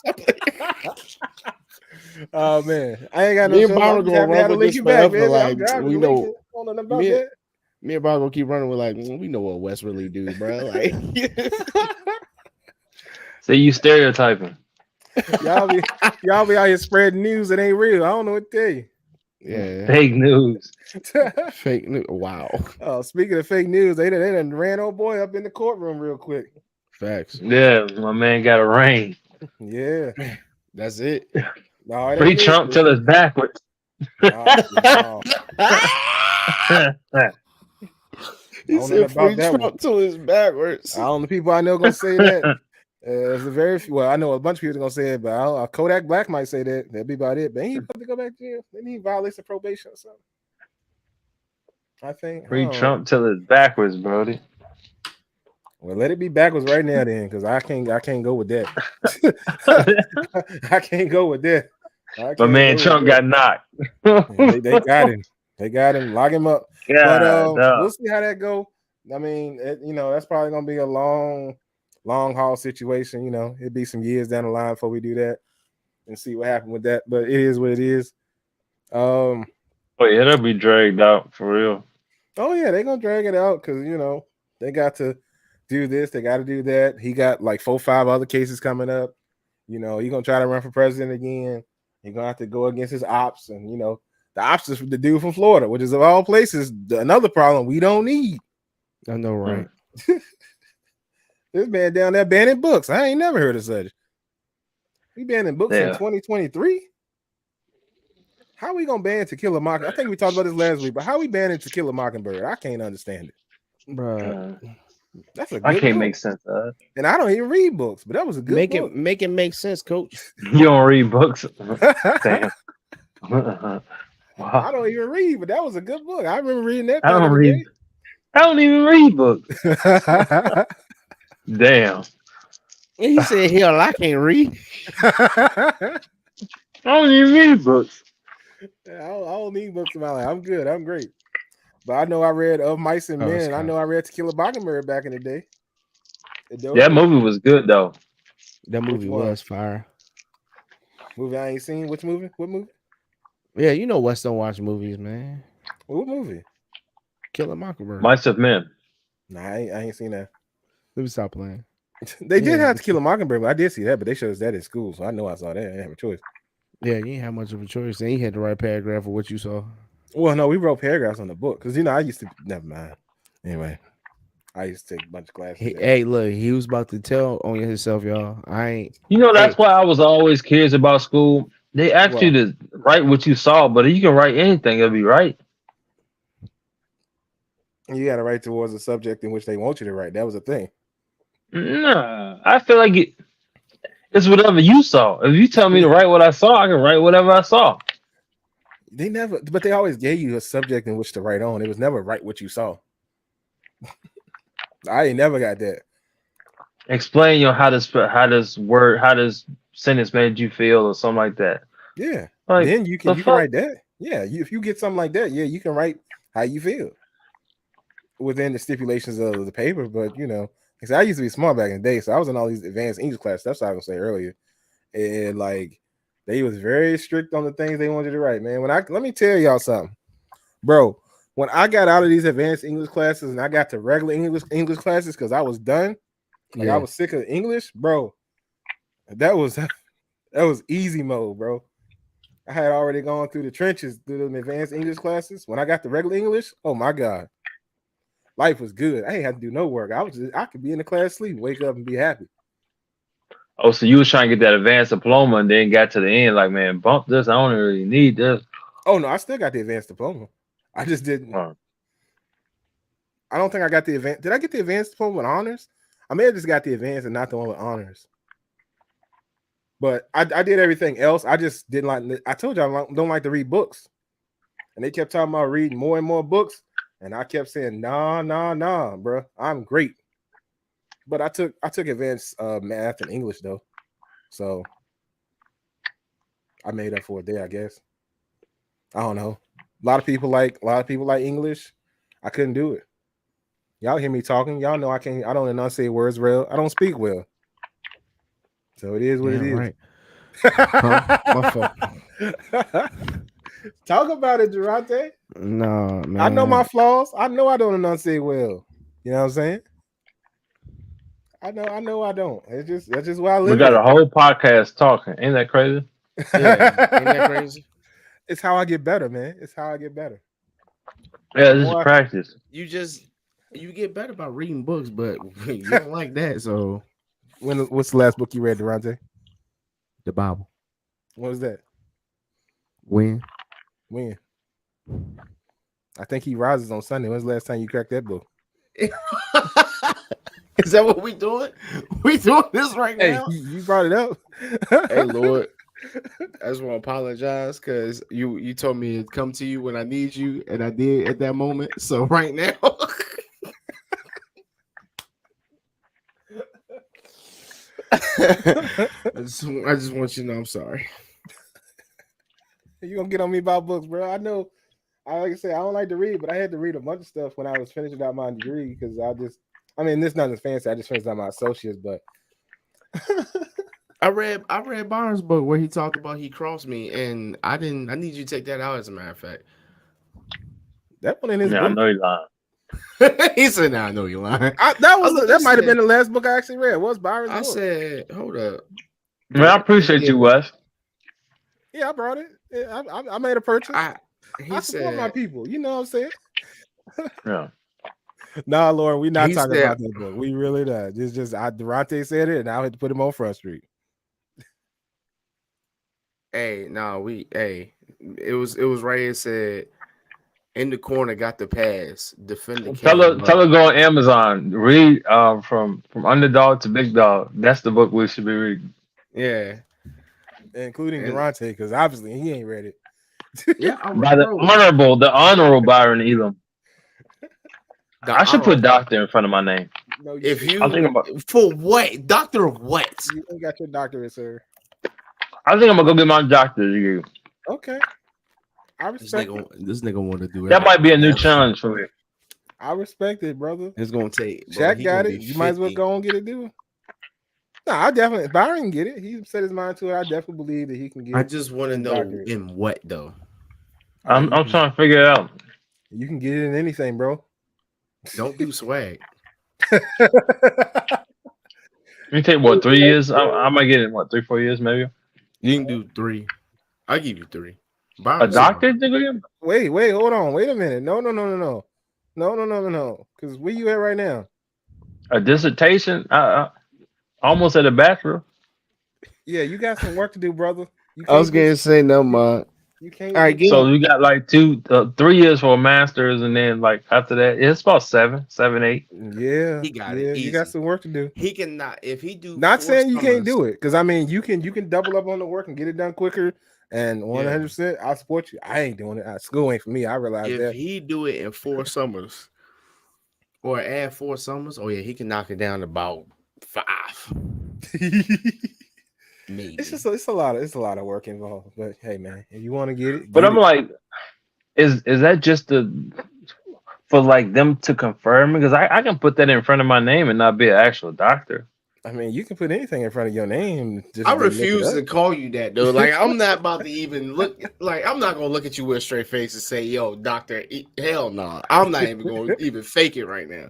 Oh man, I ain't got no. Me and Byron gonna run with this forever. Like, we know. Me and Byron gonna keep running with like, we know what West really do, bro. Like, so you stereotyping. y'all be out here spreading news that ain't real. I don't know what to tell you. Yeah, fake news. Fake news. Wow. Oh, speaking of fake news, they done ran old boy up in the courtroom real quick. Facts. Yeah, my man got a ring. Yeah, that's it. No, free Trump till it's backwards. No. He said free Trump till it's backwards. I don't know people I know gonna say that. There's a very few. Well, I know a bunch of people gonna say it, but Kodak Black might say that. That'd be about it. But he about to go back to jail. Then he violates the probation or something. I think free Trump till it's backwards, Brody. Well, let it be backwards right now, then, because I can't go with that. I can't go with that. But man, Trump got knocked. They got him. They got him. Lock him up. Yeah, but we'll see how that go. I mean, that's probably gonna be a long haul situation. It'll be some years down the line before we do that and see what happened with that. But it is what it is. Oh yeah, that'll be dragged out for real. Oh yeah, they're gonna drag it out because they got to do this, they got to do that. He got like 4-5 other cases coming up. He's gonna try to run for president again. He's gonna have to go against his ops, and the ops is the dude from Florida, which is of all places another problem we don't need. I know, right? This man down there banning books. I ain't never heard of such. He banning books in 2023. How we gonna ban To Kill a Mockingbird? I think we talked about this last week, but how we banning To Kill a Mockingbird? I can't understand it, bro. That's a I good can't book. make sense of it. And I don't even read books, but that was a good book. Make it make sense, coach. You don't read books? Damn. I Wow. don't even read, but that was a good book. I remember reading that I back don't in read. I don't even read books. the Damn. And he said, "Hell, I can't read." day. I don't even read books. I don't need books in my life. I'm good. I'm great. But I know I read Of Mice and Oh, Men, it's and I fine. know I read To Kill a Mockingbird back in the day. That movie was good though. That Which movie one? was fire. Movie I ain't seen. Which movie? What movie? Yeah, you know West don't watch movies, man. What movie? Kill a Mockingbird. Mice of Men. Nah, I ain't seen that. Let me stop playing. They did Yeah, have To Kill a Mockingbird, but I did see that. But they showed us that in school, so I know I saw that. I didn't have a choice. Yeah, you didn't have much of a choice. And you had to write a paragraph of what you saw. Well, no, we wrote paragraphs on the book because I used to. Never mind. Anyway, I used to take a bunch of classes. Hey, look, he was about to tell on himself, y'all. I ain't. You know, that's Hey. why I was always curious about school. They asked you to write what you saw, but you can write anything, it'll be right. You got to write towards the subject in which they want you to write. That was a thing. Nah, I feel like it's whatever you saw. If you tell me to write what I saw, I can write whatever I saw. They never, but they always gave you a subject in which to write on. It was never write what you saw. I ain't never got that. Explain how this sentence made you feel or something like that. Yeah. Like, then you can write that. Yeah. If you get something like that, yeah, you can write how you feel within the stipulations of the paper. But because I used to be smart back in the day, so I was in all these advanced English classes. That's what I was gonna say earlier. And like they was very strict on the things they wanted to write, man. Let me tell y'all something, bro. When I got out of these advanced English classes and I got to regular English classes because I was done, I was sick of English, bro. That was easy mode, bro. I had already gone through the trenches through the advanced English classes. When I got the regular English, oh my God, life was good. I ain't had to do no work. I could be in the class sleep, wake up and be happy. Oh, so you was trying to get that advanced diploma and then got to the end like, man, bump this. I don't really need this. Oh no, I still got the advanced diploma. I just didn't. I don't think I got the advanced. Did I get the advanced diploma with honors? I may have just got the advanced and not the one with honors. But I did everything else. I just didn't like. I told you I don't like to read books, and they kept talking about reading more and more books, and I kept saying, nah, bro. I'm great. But I took advanced math and English though, so I made up for it there, I guess. I don't know. A lot of people like English. I couldn't do it. Y'all hear me talking. Y'all know I can't. I don't enunciate words well. I don't speak well. So it is what it is. Right. My fault. Talk about it, Durante. No, man. I know my flaws. I know I don't enunciate well. You know what I'm saying? I know I don't. That's just why I live. We got a whole podcast talking. Ain't that crazy? Yeah, ain't that crazy? It's how I get better, man. It's how I get better. Yeah, this is practice. You get better by reading books, but you don't like that. So, what's the last book you read, Durante? The Bible. What was that? When? I think he rises on Sunday. When's the last time you cracked that book? Is that what we doing? We doing this right now? Hey, you brought it up. Hey, Lord. I just want to apologize because you told me to come to you when I need you, and I did at that moment. So right now, I just want you to know I'm sorry. You gonna get on me about books, bro? I know. Like I said, I don't like to read, but I had to read a bunch of stuff when I was finishing out my degree because this nothing fancy. I just finished out my associates, but I read Barnes' book where he talked about he crossed me, and I need you to take that out. As a matter of fact, that one in his book. I know you're lying. He said, "Nah, I know you're lying." That might have been the last book I actually read. Was Byron's book? I said, "Hold up." Man, I appreciate you, Wes. Yeah, I brought it. Yeah, I made a purchase. I support my people. You know what I'm saying? Yeah. Nah, Lauren, we're not talking about that book. We really not. It's just Durante said it, and I had to put him on Front Street. Hey, It was right here. It said in the corner, got the pass. Defend the Tell king. her go on Amazon. Read from underdog to big dog. That's the book we should be reading. Yeah, including and Durante, because obviously he ain't read it. yeah, By bro. the honorable Byron Elam. The I should put honorable. doctor in front of my name. No, you If should. I'm you thinking about. for what doctor of what? You ain't got your doctorate, sir. I think I'm gonna go get my doctor's degree. Okay, I respect it. This nigga want to do That might be a new everything. challenge for me. I respect it, brother. It's gonna take. Bro, Shaq he got gonna it. be You might as well 50. go and get it, dude. No, I definitely. If Byron can get it, he set his mind to it. I definitely believe that he can get. I just want to his know doctorate. in what though. I'm trying to figure it out. You can get it in anything, bro. Don't do swag. You take what 3 years? I might get it in what 3-4 years maybe. You can do 3. I'll give you 3. A Byron's doctor's degree? Wait, hold on. Wait a minute. No. Because where you at right now? A dissertation? Almost at a bachelor. Yeah, you got some work to do, brother. You I was can't gonna say no, man. You can't. All right, give So you got like 3 years for a master's, and then like after that, it's about 7, 8. Yeah, He got yeah, it. you got Easy. some work to do. He cannot if he do. Not 4 saying you can't summers- do it, because I mean you can double up on the work and get it done quicker. And 100%, I support you. I ain't doing it. School ain't for me. I realize If that. he do it in 4 summers, or add 4 summers, oh yeah, he can knock it down to about 5. Maybe. It's a lot of work involved. But hey, man, if you want to get it, But get I'm it. like, is that just for like them to confirm? Because I can put that in front of my name and not be an actual doctor. I mean, you can put anything in front of your name. Just I to look it refuse up. to call you that though. Like I'm not about to even look. Like I'm not gonna look at you with a straight face and say, "Yo, doctor." Hell no, I'm not even gonna even fake it right now.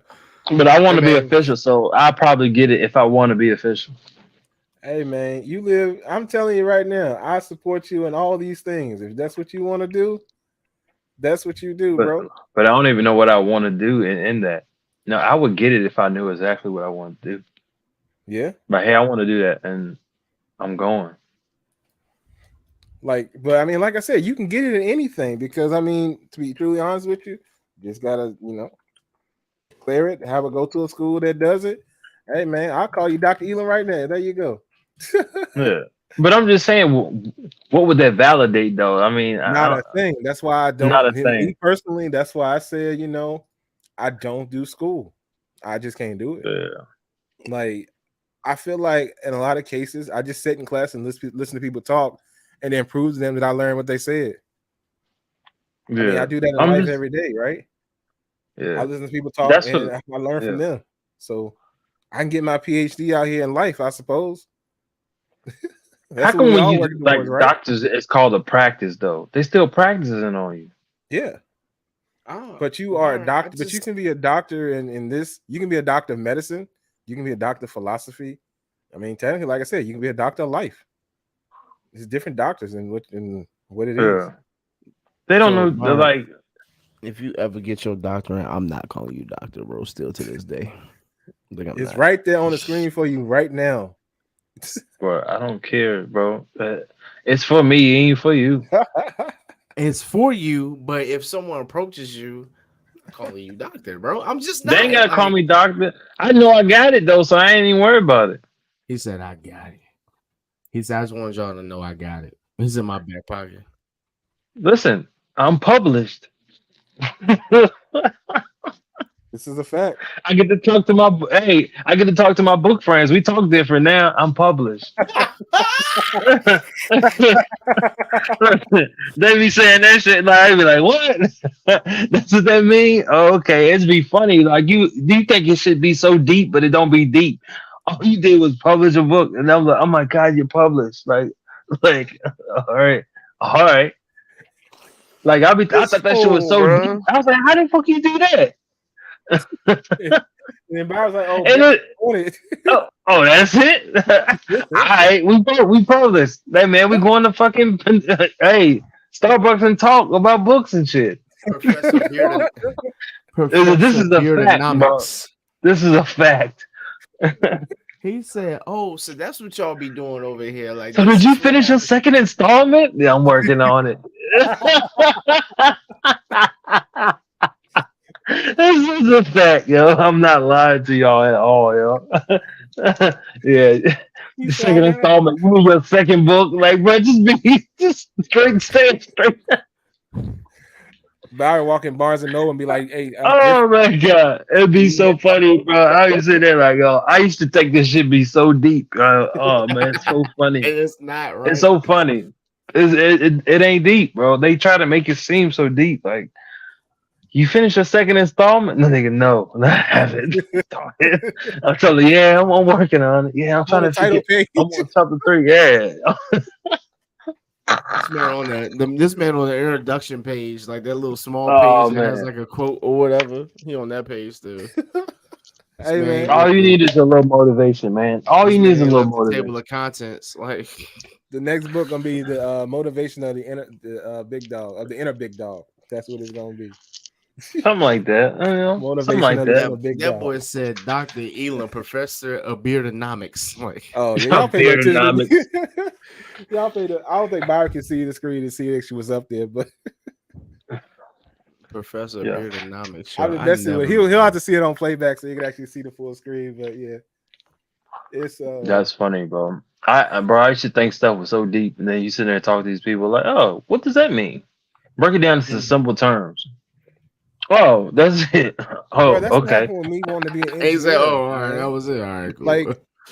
But I want to Hey, be man. official, so I'll probably get it if I want to be official. Hey, man, you live. I'm telling you right now, I support you in all these things. If that's what you want to do, that's what you do, bro. But I don't even know what I want to do in that. No, I would get it if I knew exactly what I want to do. Yeah. But hey, I want to do that, and I'm going. Like, but I mean, like I said, you can get it in anything because I mean, to be truly honest with you, just gotta, clear it, have a go to a school that does it. Hey, man, I'll call you Dr. Elam right now. There you go. Yeah. But I'm just saying, what would that validate, though? I mean, Not a thing. That's why I don't. Not a Me thing. personally, that's why I said, I don't do school. I just can't do it. Yeah. Like, I feel like in a lot of cases, I just sit in class and listen to people talk, and then prove to them that I learned what they said. Yeah. I mean, I do that in life every day, right? Yeah. I listen to people talk and I learn from them. So I can get my PhD out here in life, I suppose. How come when you like towards, right? Doctors, it's called a practice though? They still practicing on you. Yeah. But you are a doctor. But you can be a doctor in this. You can be a doctor of medicine. You can be a doctor of philosophy. I mean, technically, like I said, you can be a doctor of life. There's different doctors in what it is. They don't know. They're like, if you ever get your doctorate, I'm not calling you doctor, bro. Still to this day, it's right there on the screen for you right now. Bro, I don't care, bro. It's for me, ain't for you. It's for you, but if someone approaches you, I'm calling you doctor, bro. I'm just not. They ain't gotta call me doctor. I know I got it though, so I ain't even worried about it. He said I got it. He said I just want y'all to know I got it. It's in my back pocket. Listen, I'm published. This is a fact. I get to talk to my book friends. We talk different now. I'm published. They be saying that shit, like I be like, what? That's what that mean? Oh, okay, it'd be funny. Like you think it should be so deep, but it don't be deep. All you did was publish a book, and I'm like, oh my god, you're published. Like, all right. Like I thought that shit was so deep. I was like, how the fuck you do that? And Bob's like, oh, that's it. All right, we published. Hey man, we going to fucking Starbucks and talk about books and shit. Professor Beard. This is a fact, bro. This is a fact. He said, "Oh, so that's what y'all be doing over here." Like, so did you finish your second installment? Yeah, I'm working on it. This is a fact, yo. I'm not lying to y'all at all, yo. Yeah. You The said I second got installment, you your second book, like, bro, just be just straight, stay straight. Barry walk in Barnes and Noble and be like, "Hey, Oh my god, it'd be yeah, so funny, bro. I used to sit there like, yo, I used to think this shit be so deep. Oh man, it's so funny. And it's not It's right. so funny. It ain't deep, bro. They try to make it seem so deep. Like, you finish your second installment? No, nigga, no, I haven't. I'm telling you, yeah, I'm working on it. Yeah, I'm I'm on trying the to figure. title page." I'm on chapter 3. Yeah. This man on this man on the introduction page, like that little small Oh page that has man. like a quote or whatever. He on that page too. This Hey man man, ain't All with you the need is a little motivation, man. All this you need is man a ain't little left the table motivation. of contents. Like the next book gonna be the motivation of the big dog of the inner big dog. That's what it's gonna be. Something like that. You know, something Motivation like of the that. inner big that dog. boy said, Dr. Elam, professor of beardonomics. Like Oh yeah, y'all paid no attention. Beardonomics. Y'all paid. I don't think Byron can see the screen to see if she was up there, but professor of Yeah. beardonomics. I've Yo, been I messing with. never He'll have to see it on playback so you can actually see the full screen. But yeah, it's That's funny, bro. I used to think stuff was so deep, and then you sit there and talk to these people like, oh, what does that mean? Break it down into simple terms. Oh, that's it. bro. Oh, That's what okay. happened with me wanting to be an and he said, engineer, oh, all right, that man. was it. All right, cool. Like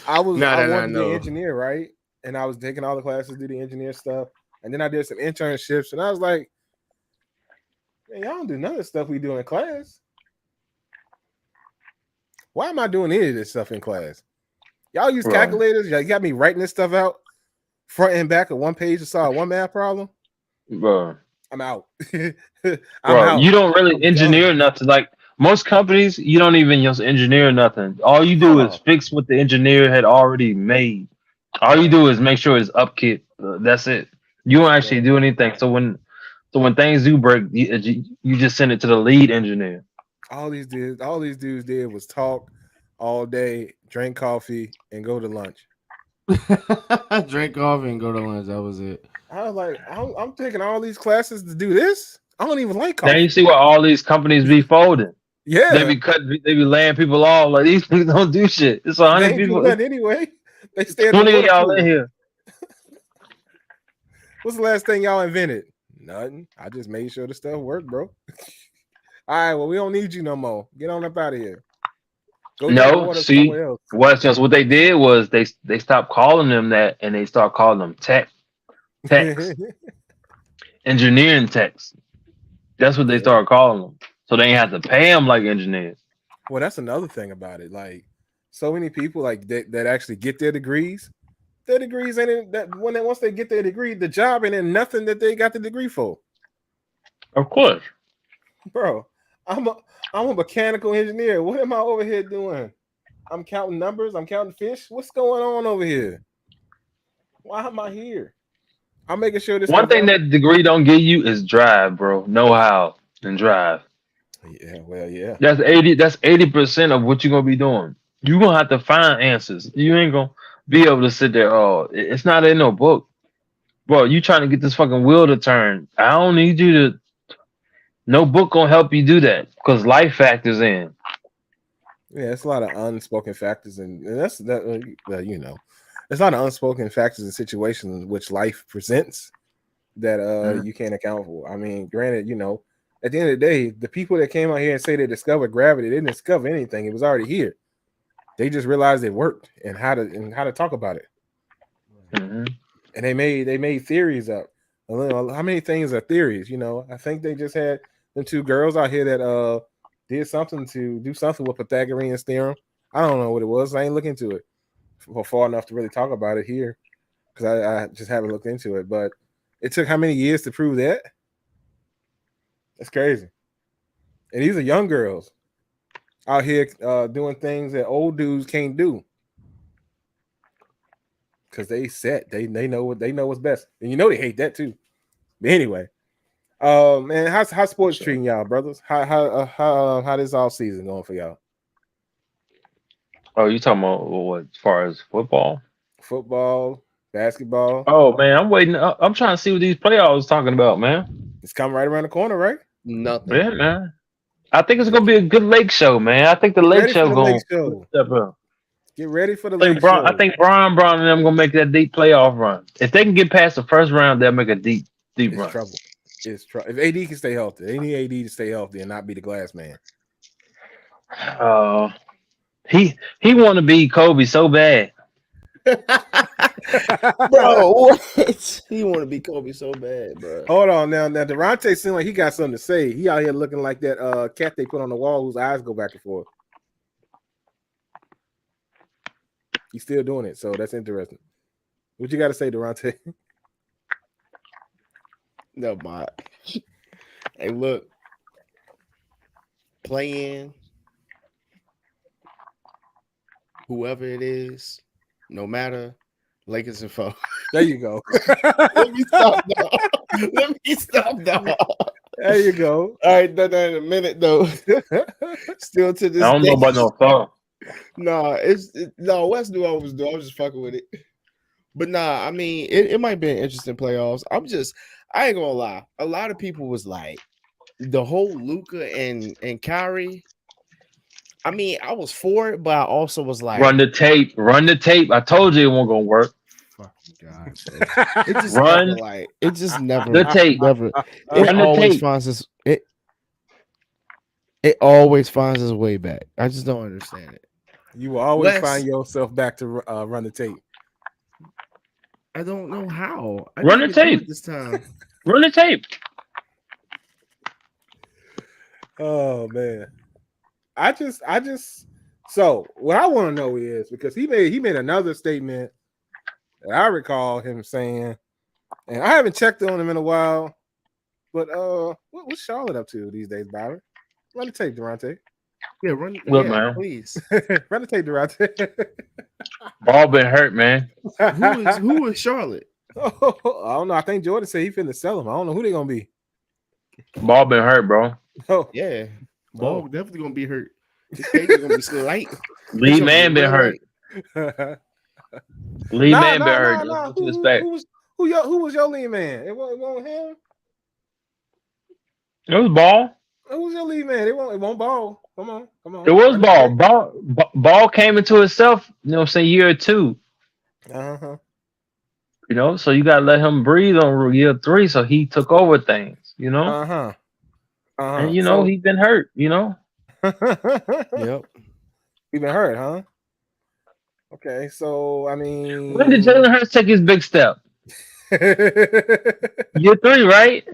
I Now that I wanted to be an know. engineer, right? And I was taking all the classes, do the engineer stuff, and then I did some internships, and I was like, man, y'all don't do none of the stuff we do in class. Why am I doing any of this stuff in class? Y'all use Right. calculators. Y'all got me writing this stuff out front and back of one page to solve one math problem. Bro. I'm out. I'm Bro, out. you don't really I'm engineer done. nothing. Like most companies, you don't even just engineer nothing. All you do is Oh, fix what the engineer had already made. All you bro, do is make sure it's upkeep. That's it. You don't actually bro. do anything. So when things do break, you just send it to the lead engineer. All these dudes did was talk all day, drink coffee, and go to lunch. Drink coffee and go to lunch. That was it. I was like, I'm taking all these classes to do this. I don't even like Now you coffee. see why all these companies be folding. They Yeah, be cutting, they be laying people off. Like these people don't do shit. It's a they hundred ain't do people. It's nothing anyway. They stay at the 20 of water y'all in cooler. here. What's the last thing y'all invented? Nothing. I just made sure the stuff worked, bro. All right, well, we don't need you no more. Get on up out of here. Go drink No, water see, somewhere else. what they did was they stopped calling them that and they start calling them techs, engineering techs. That's what they Yeah. started calling them. So they ain't have to pay them like engineers. Well, that's another thing about it. Like, so many people like that actually get their degrees. Their degrees ain't in, that once they get their degree, the job ain't in nothing that they got the degree for. Of course. Bro, I'm a mechanical engineer. What am I over here doing? I'm counting numbers. I'm counting fish. What's going on over here? Why am I here? I'm making sure this One stuff thing runs. that degree don't give you is drive, bro. Know how and drive. Yeah, well, yeah. That's 80% of what you're gonna be doing. You're gonna have to find answers. You ain't gonna be able to sit there. Oh, it's not in no book. Bro, you trying to get this fucking wheel to turn. I don't need you to. No book gonna help you do that because life factors in. Yeah, it's a lot of unspoken factors, and that's that. There's a lot of unspoken factors and situations in which life presents that you can't account for. I mean, granted, at the end of the day, the people that came out here and say they discovered gravity, they didn't discover anything. It was already here. They just realized it worked and how to talk about it. Mm-hmm. And they made theories up. How many things are theories? I think they just had them two girls out here that did something to do something with Pythagorean theorem. I don't know what it was. I ain't look into it for far enough to really talk about it here because I just haven't looked into it. But it took how many years to prove that? That's crazy. And these are young girls out here doing things that old dudes can't do because they know what's best, and they hate that too. But anyway, man, how's sports treating y'all, brothers? How this all season going for y'all? Oh, you talking about what? As far as football? Football, Basketball. Oh man, I'm waiting. I'm trying to see what these playoffs talking about, man. It's coming right around the corner, right? Nothing. Yeah, man. I think it's gonna be a good lake show, man. I think the Get lake ready for show the gonna lake show. step up. Get ready for the I think lake show. I think Brown and them gonna make that deep playoff run. If they can get past the first round, they'll make a deep It's run. trouble. It's trouble. If AD can stay healthy, they need AD to stay healthy and not be the glass man. He want to be Kobe so bad. Bro, what? He want to be Kobe so bad, bro. Hold on now. Now Durante seemed like he got something to say. He out here looking like that cat they put on the wall whose eyes go back and forth. He's still doing it, so that's interesting. What you got to say, Durante? No, my. Hey, look. Playing whoever it is, no matter Lakers and foe. There you go. Let me stop, dog. Let me stop, dog. There you go. All right, done that in a minute though. Still to this I don't day. know about no phone. No, West knew I was doing. I was just fucking with it. But nah, I mean, it might be an interesting playoffs. I ain't gonna lie. A lot of people was like the whole Luka and Kyrie. I mean, I was for it, but I also was like, Run the tape. I told you it wasn't gonna work. fucking God, it just Run never, like it just never the tape. never. Run It the always tape. finds its it always finds its way back. I just don't understand it. You will always Wes- find yourself back to run the tape. I don't know how. I Run didn't the even do tape. it this time. Run the tape. Oh man. I just so what I want to know is because he made another statement that I recall him saying, and I haven't checked on him in a while. But what's Charlotte up to these days, Byron? Run the tape, Durante. Yeah, run. Look, yeah, man. please. Run the tape, Durante. Ball been hurt, man. Who is Charlotte? Oh, I don't know. I think Jordan said he finna sell him. I don't know who they gonna be. Ball been hurt, bro. Oh, Yeah, Ball Oh. definitely gonna be hurt. His page is gonna be slight. Lee Man been hurt. Lee Man been hurt. Nah. What you expect? Who was your lead man? It won't him. It was Ball. Who was your lead man? It won't Ball. Come on. It was Ball. Ball came into itself, you know what I'm saying, year 2. Uh-huh. You know, so you gotta let him breathe on year 3. So he took over things, you know? Uh-huh. And you know, he's been hurt, you know. Yep. He been hurt, huh? Okay, so I mean, When did Jalen Hurts take his big step? Year 3, right?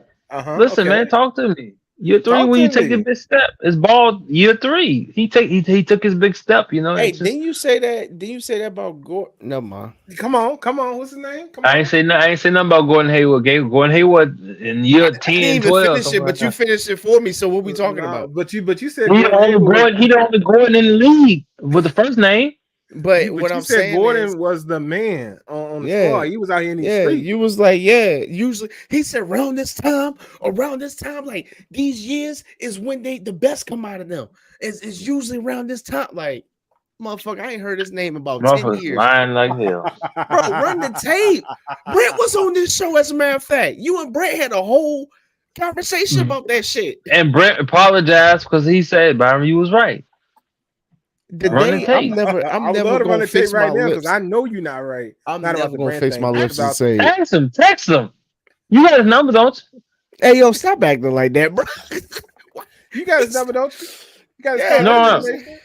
Listen, man, talk to me. Year 3, Talk when to you take me. your big step, it's Ball year 3. He took his big step, you know. Hey, it's just- didn't you say that? Didn't you say that about Gordon? No, man. Come on. What's his name? Come I on. ain't say nothing about Gordon Hayward. Gordon Hayward in year I didn't 10, even 12. finish it, something but like you that. finished it for me. So what we talking about? But you said He the Gordon Hayward. only Gordon in the league with the first name. But But what you I'm said saying Gordon is, was the man on the Yeah. squad. He was out here in these yeah, streets. you was like, yeah. Usually, he said around this time, like these years is when the best come out of them. It's usually around this time, like. Motherfucker, I ain't heard his name in about 10 Motherfuckers years. lying like hell. Bro, run the tape. Brent was on this show, as a matter of fact. You and Brent had a whole conversation about that shit. And Brent apologized because he said, Byron, you was right. Run the Today, tape. I'm I would never love to run gonna the fix tape right my now lips. because I know you're not right. I'm Not about never the gonna brand fix thing. my It's lips and about- say, Text him. You got his number, don't you? hey, yo, stop acting like that, bro. You got his number, don't you? You got his Yeah, contact no. information?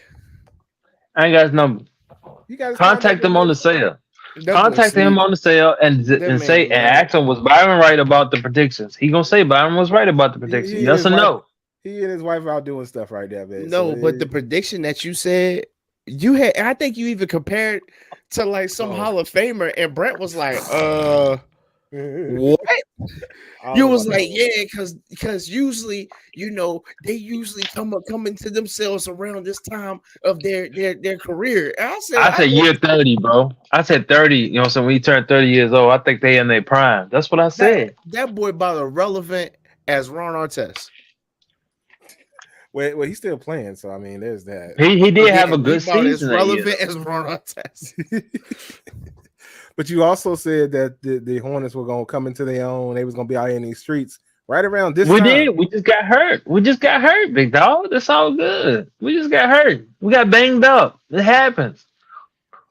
I ain't got his number. You got his Contact him on the cell. Contact him on the cell and That say man, and ask him, was Byron right about the predictions? He gonna say Byron was right about the predictions. He Yes or and his no? He and his wife out doing stuff right there, man. No, So but the prediction that you said, I think you even compared to like some Hall of Famer, and Brent was like, what? You was like, yeah, because usually, you know, they usually come into themselves around this time of their career. And I said year 30, bro. I said 30. You know, so when he turned 30 years old, I think they in their prime. That's what I said. that boy about as relevant as Ron Artest. well, he's still playing, so I mean, there's that. He did have a good He about as season. That year. relevant as Ron Artest. But you also said that the Hornets were gonna come into their own. They was gonna be out in these streets right around this We time. did. We just got hurt. We just got hurt, big dog. That's all good. We just got hurt. We got banged up. It happens.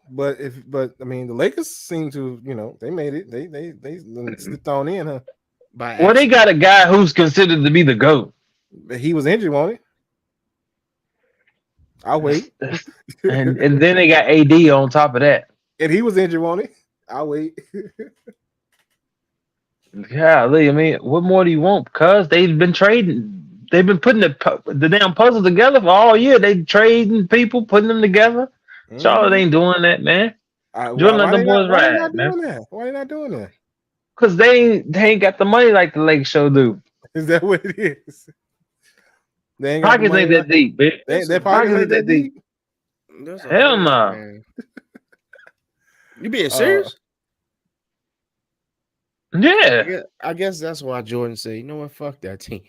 But I mean, the Lakers seem to, they made it. They slipped on in, huh? By Well, they accident. got a guy who's considered to be the GOAT. But he was injured, wasn't he? I'll wait. And then they got AD on top of that. And he was injured, wasn't he? I'll wait. Golly, I mean, what more do you want? Because they've been trading. They've been putting the damn puzzle together for all year. They trading people, putting them together. Charlotte ain't doing that, man. Jordan let them boys ride, man. Why they not doing that? Because they ain't got the money like the Lakers show do. Is that what it is? They ain't got Pockets ain't that deep, bitch. Their pockets ain't that deep. Hell no. You being serious? Yeah. I guess that's why Jordan said, you know what, fuck that team.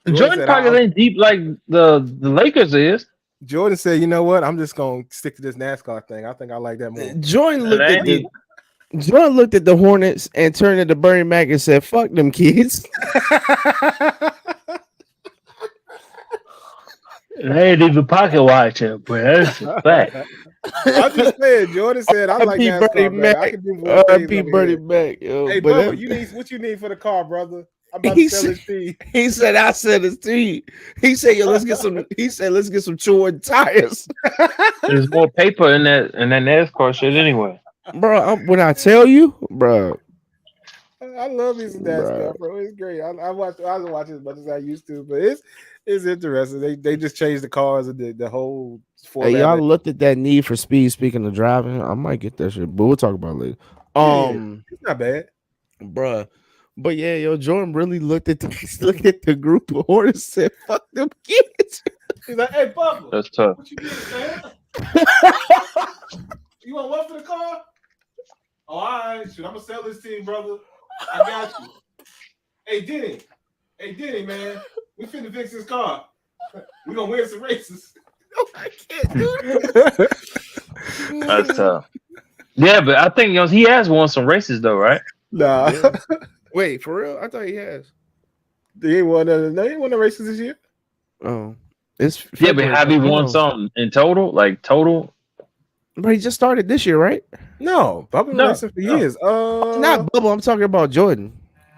Jordan pockets ain't deep like the Lakers is. Jordan said, you know what, I'm just gonna stick to this NASCAR thing. I think I like that more. Jordan looked at the Hornets and turned to Bernie Mac and said, fuck them kids. They ain't even pocket watching, but that's a fact. I'm just saying, Jordan said, I like NASCAR, man. I can do more things Bernie Mac, yo. Hey, Bubba, what you need for the car, brother? I'm about to sell his team. He said, I said his team. He said, yo, let's get some Jordan tires. There's more paper in that NASCAR shit anyway. Bro, when I tell you, bro. I love me some NASCAR, bro. It's great. I don't watch as much as I used to, but it's interesting. They just changed the cars and the whole format. Hey, y'all looked at that Need for Speed. Speaking of driving, I might get that shit, but we'll talk about it later. It's not bad, bruh. But yeah, yo, Jordan really looked at the group of Hornets and said, "Fuck them kids." He's like, "Hey, Bubba, that's tough. What you getting, man? You want one for the car? Oh, all right, shoot, I'm gonna sell this team, brother. I got you. Hey, Denny, man, we finna fix this car. We gonna win some races." No, I can't do that. That's tough. Yeah, but I think he has won some races though, right? Nah. Yeah. Wait, for real? I thought he has. He ain't won the races this year. Oh, it's yeah, but have he won some in total? Like total? But he just started this year, right? No, Bubba been racing for years. Not Bubba. I'm talking about Jordan.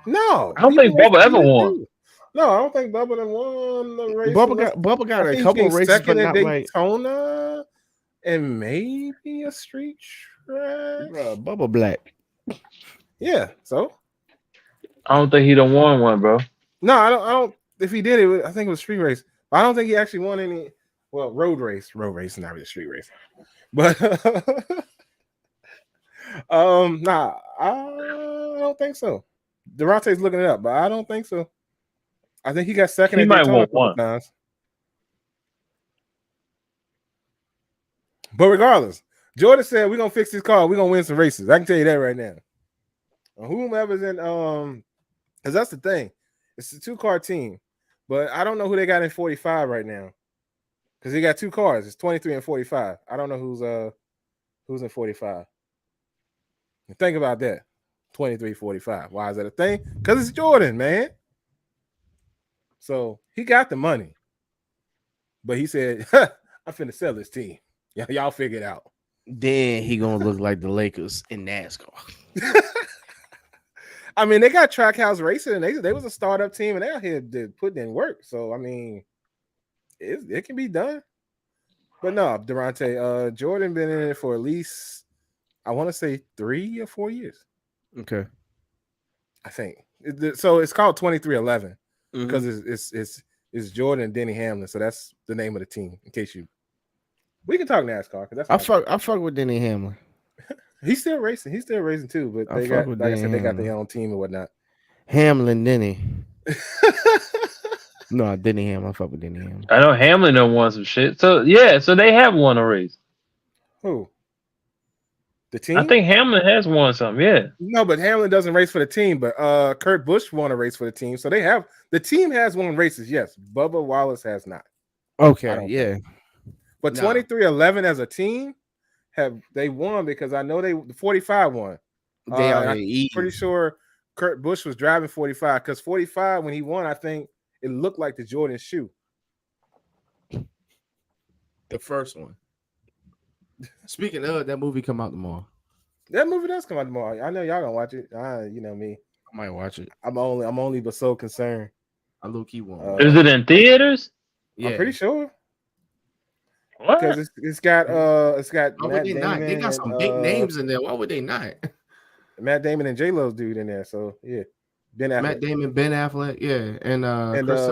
No, I don't think Bubba ever won. No, I don't think Bubba done won the race. Bubba got a couple races, but not Daytona and maybe a street track. Bubba Black. Yeah, so I don't think he done won one, bro. No, I don't. If he did it, I think it was street race. I don't think he actually won any. Well, road race, not really a street race. But nah, I don't think so. Durante's looking it up, but I don't think so. I think he got second. He might won one times. But regardless, Jordan said we're gonna fix this car. We're gonna win some races. I can tell you that right now. Whomever's in, because that's the thing. It's a 2-car team, but I don't know who they got in 45 right now. Because they got 2 cars. It's 23 and 45. I don't know who's in 45. Think about that. 23, 45. Why is that a thing? Because it's Jordan, man. So he got the money. But he said, I'm finna sell this team. Y'all figure it out. Then he gonna look like the Lakers in NASCAR. I mean, they got Trackhouse Racing, and they was a startup team, and they out here putting in work. So I mean, it can be done. But no, Durante, Jordan been in it for at least, I want to say 3 or 4 years. Okay, I think so. It's called 2311 because it's Jordan and Denny Hamlin. So that's the name of the team. In case we can talk NASCAR because that's I fuck with Denny Hamlin. He's still racing. He's still racing too. But they got, like I said, they got their own team and whatnot. Hamlin, Denny. No, Denny Hamlin. I fuck with Denny Hamlin. I know Hamlin done won some shit. So yeah, so they have won a race. Who? The team? I think Hamlin has won something. Yeah. No, but Hamlin doesn't race for the team. But Kurt Busch won a race for the team. So the team has won races. Yes, Bubba Wallace has not. Okay, yeah. But 2311 as a team have they won because I know the 45 won. They out here I'm pretty eating. sure Kurt Busch was driving 45 because 45 when he won, I think it looked like the Jordan shoe. The first one. Speaking of, that movie come out tomorrow. That movie does come out tomorrow. I know y'all gonna watch it. You know me. I might watch it. I'm only but so concerned. I low key won't. Is it in theaters? Yeah. I'm pretty sure. What? Because it's got Why Matt would they Damon not? They got some big names in there. Why would they not? Matt Damon and J-Lo's dude in there. So yeah. Ben Affleck. Matt Damon, Ben Affleck, yeah, and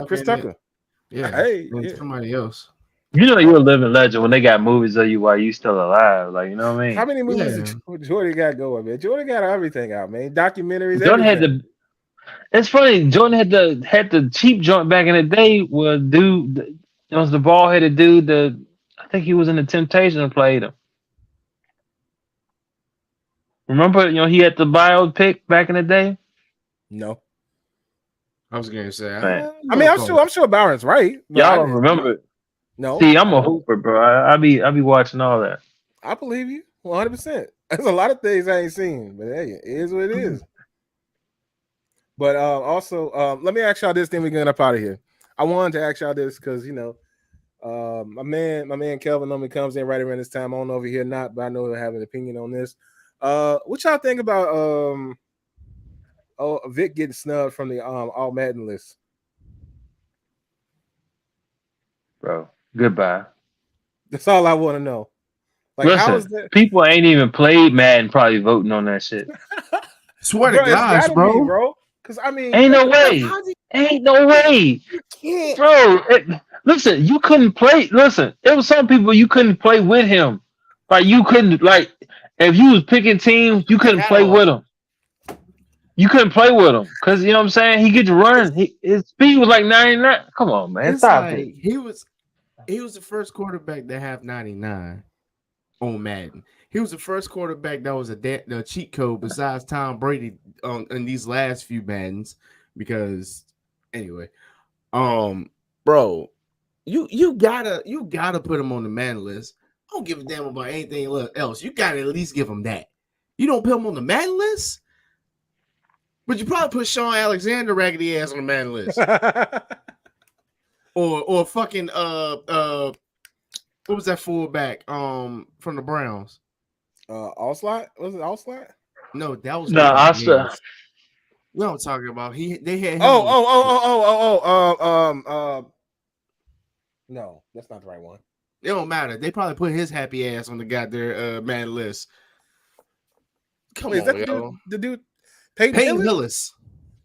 Chris Tucker. Yeah, Hey, and yeah. somebody else. You know you're a living legend when they got movies of you while you still alive. Like, you know what I mean? How many movies did Jordan got going, man? Jordan got everything out, man. Documentaries. Jordan everything. had it's funny, Jordan had the cheap joint back in the day where dude it was the bald headed dude I think he was in the Temptations and played him. Remember, he had the biopic back in the day? No. I was gonna say. I'm sure Byron's right. Y'all don't remember it. No. See, I'm a hooper, bro. I be watching all that. I believe you 100%. There's a lot of things I ain't seen, but hey, it is what it is. But also, let me ask y'all this, then we get up out of here. I wanted to ask y'all this because my man Kelvin normally comes in right around this time. I don't know if he's here or not, but I know he'll have an opinion on this. What y'all think about Vic getting snubbed from the All Madden list? Bro, goodbye. That's all I want to know. Like, listen, how is that? People ain't even played Madden probably voting on that shit. Swear to gosh, bro. Because I mean, ain't no way. Ain't no way. You can't, bro. Listen, you couldn't play. Listen, there was some people you couldn't play with him. Like you couldn't, like if you was picking teams, you couldn't play with him. You couldn't play with him because you know what I'm saying. He gets running. His speed was like 99. Come on, man, stop it. He was the first quarterback to have 99 on Madden. He was the first quarterback that was a cheat code besides Tom Brady in these last few Maddens. Because anyway, bro, you gotta put him on the Madden list. I don't give a damn about anything else. You gotta at least give him that. You don't put him on the Madden list, but you probably put Sean Alexander raggedy ass on the Madden list, or fucking what was that fullback from the Browns? Allslot? Was it Allslot? No, that was Oscar. No, I'm talking about they had him. No, that's not the right one. It don't matter. They probably put his happy ass on the goddamn man list. Come on, is that the dude Peyton Hillis?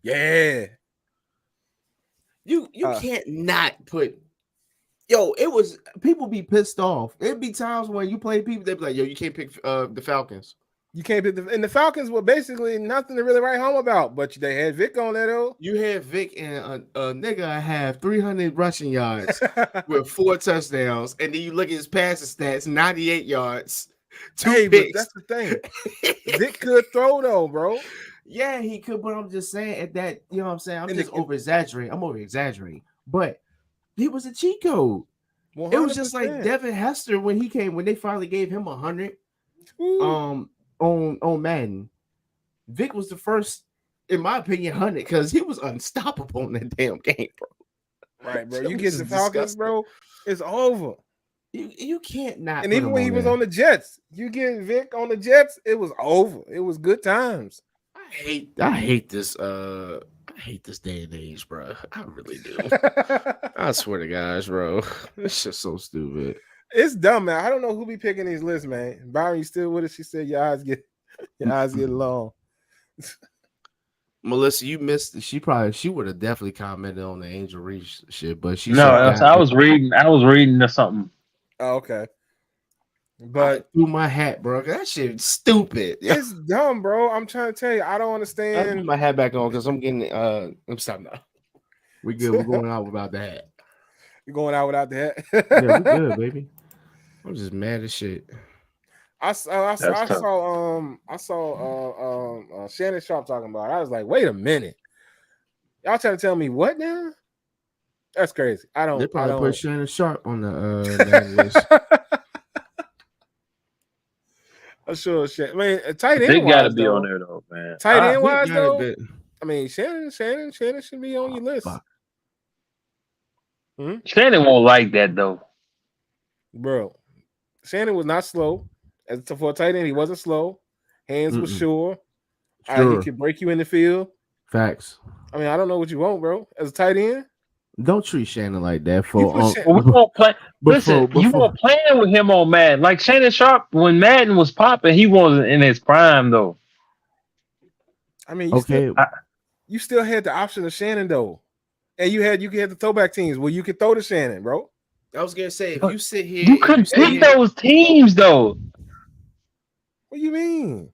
Yeah. You can't not put. Yo, it was people be pissed off. It'd be times when you play people, they'd be like, "Yo, you can't pick the Falcons." You can't pick and the Falcons were basically nothing to really write home about, but they had Vic on there though. You had Vic and a nigga have 300 rushing yards with 4 touchdowns, and then you look at his passing stats, 98 yards, 2 picks. But that's the thing. Vic could throw though, bro. Yeah, he could, but I'm just saying at that, you know what I'm saying? I'm just over exaggerating. But he was a cheat code. 100%. It was just like Devin Hester when they finally gave him 100 on Madden. Vic was the first, in my opinion, 100 because he was unstoppable in that damn game, bro. Right, bro. You get the Falcons, bro, it's over. You can't not. And even when he was on the Jets, you get Vic on the Jets, it was over. It was good times. I hate this day and age, bro. I really do. I swear to gosh, bro. It's just so stupid. It's dumb, man. I don't know who be picking these lists, man. Byron, you still with us? She said your eyes get long. Melissa, you missed. She would have definitely commented on the Angel Reese shit, but she I was reading or something. Oh, okay. But threw my hat, bro. That shit's stupid. It's dumb, bro. I'm trying to tell you, I don't understand. I put my hat back on because I'm getting. I'm stopping now. We good. We're going out without the hat. You're going out without the hat. Yeah, we good, baby. I'm just mad as shit. I saw Shannon Sharp talking about it. I was like, wait a minute. Y'all trying to tell me what now? That's crazy. They probably put Shannon Sharp on the list. Sure, shit. I mean, tight They end got to wise be on though. there though, man. Tight Ah, end wise though. Bit. I mean, Shannon should be on your list. Shannon won't like that though, Bro. Shannon was not slow. As for a tight end, he wasn't slow. Hands was sure. He could break you in the field. Facts. I mean, I don't know what you want, bro. As a tight end, don't treat Shannon like that. we won't play. Listen, you won't play with him on Madden. Like Shannon Sharp, when Madden was popping, he wasn't in his prime though. I mean, you still had the option of Shannon though, and you had the throwback teams where you could throw to Shannon, bro. I was gonna say, if you sit here, you couldn't pick those teams though. What do you mean?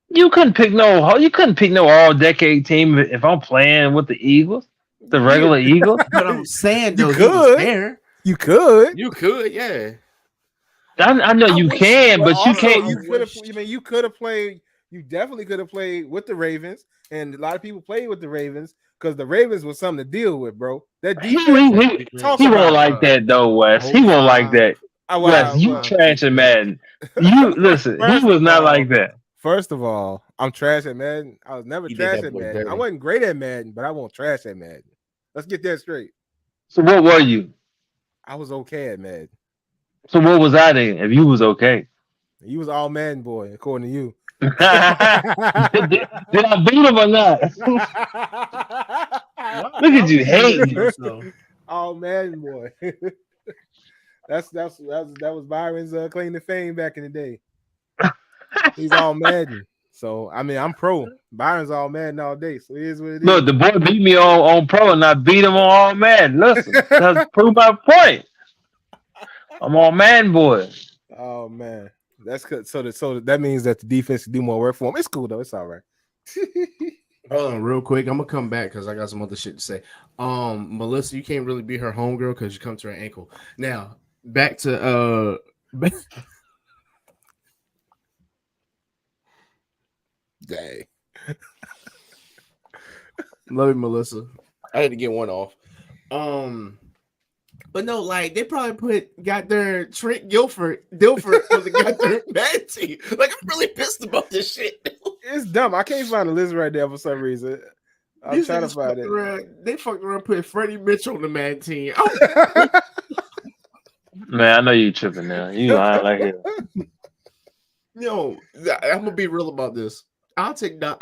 You couldn't pick no all-decade team if I'm playing with the Eagles, the regular Eagles. But I'm saying though, you could, yeah. I know you can, but you can't. You could have played. You definitely could have played with the Ravens, and a lot of people played with the Ravens because the Ravens was something to deal with, bro. That defense. He won't like that though, Wes. He won't like that. Wes, you trashing Madden. You listen. He was not like that. First of all, I'm trash at Madden. I was never trash at Madden. Dirty. I wasn't great at Madden, but I won't trash at Madden. Let's get that straight. So what were you? I was okay at Madden. So what was I then? If you was okay, you was all Madden boy, according to you. did I beat him or not? Look at you hating. All Madden boy. that was Byron's claim to fame back in the day. He's all Madden. So I mean, I'm pro. Byron's all Madden all day. So it is what it is. Look, the boy beat me on pro, and I beat him on all Madden. Listen, that's prove my point. I'm all Madden boy. Oh man, that's good. So that means that the defense can do more work for him. It's cool though. It's all right. Hold on, real quick. I'm gonna come back because I got some other shit to say. Melissa, you can't really be her homegirl because you come to her ankle. Now back to Dang. Love you, Melissa. I had to get one off. But no, like they probably got their Trent Dilfer for the goddamn bad team. Like I'm really pissed about this shit. It's dumb. I can't find a list right there for some reason. I'm trying to find it. They fucked around putting Freddie Mitchell on the Mad team. Man, I know you tripping now. You lying like hell. Yo, I'm gonna be real about this. I'll take Vic.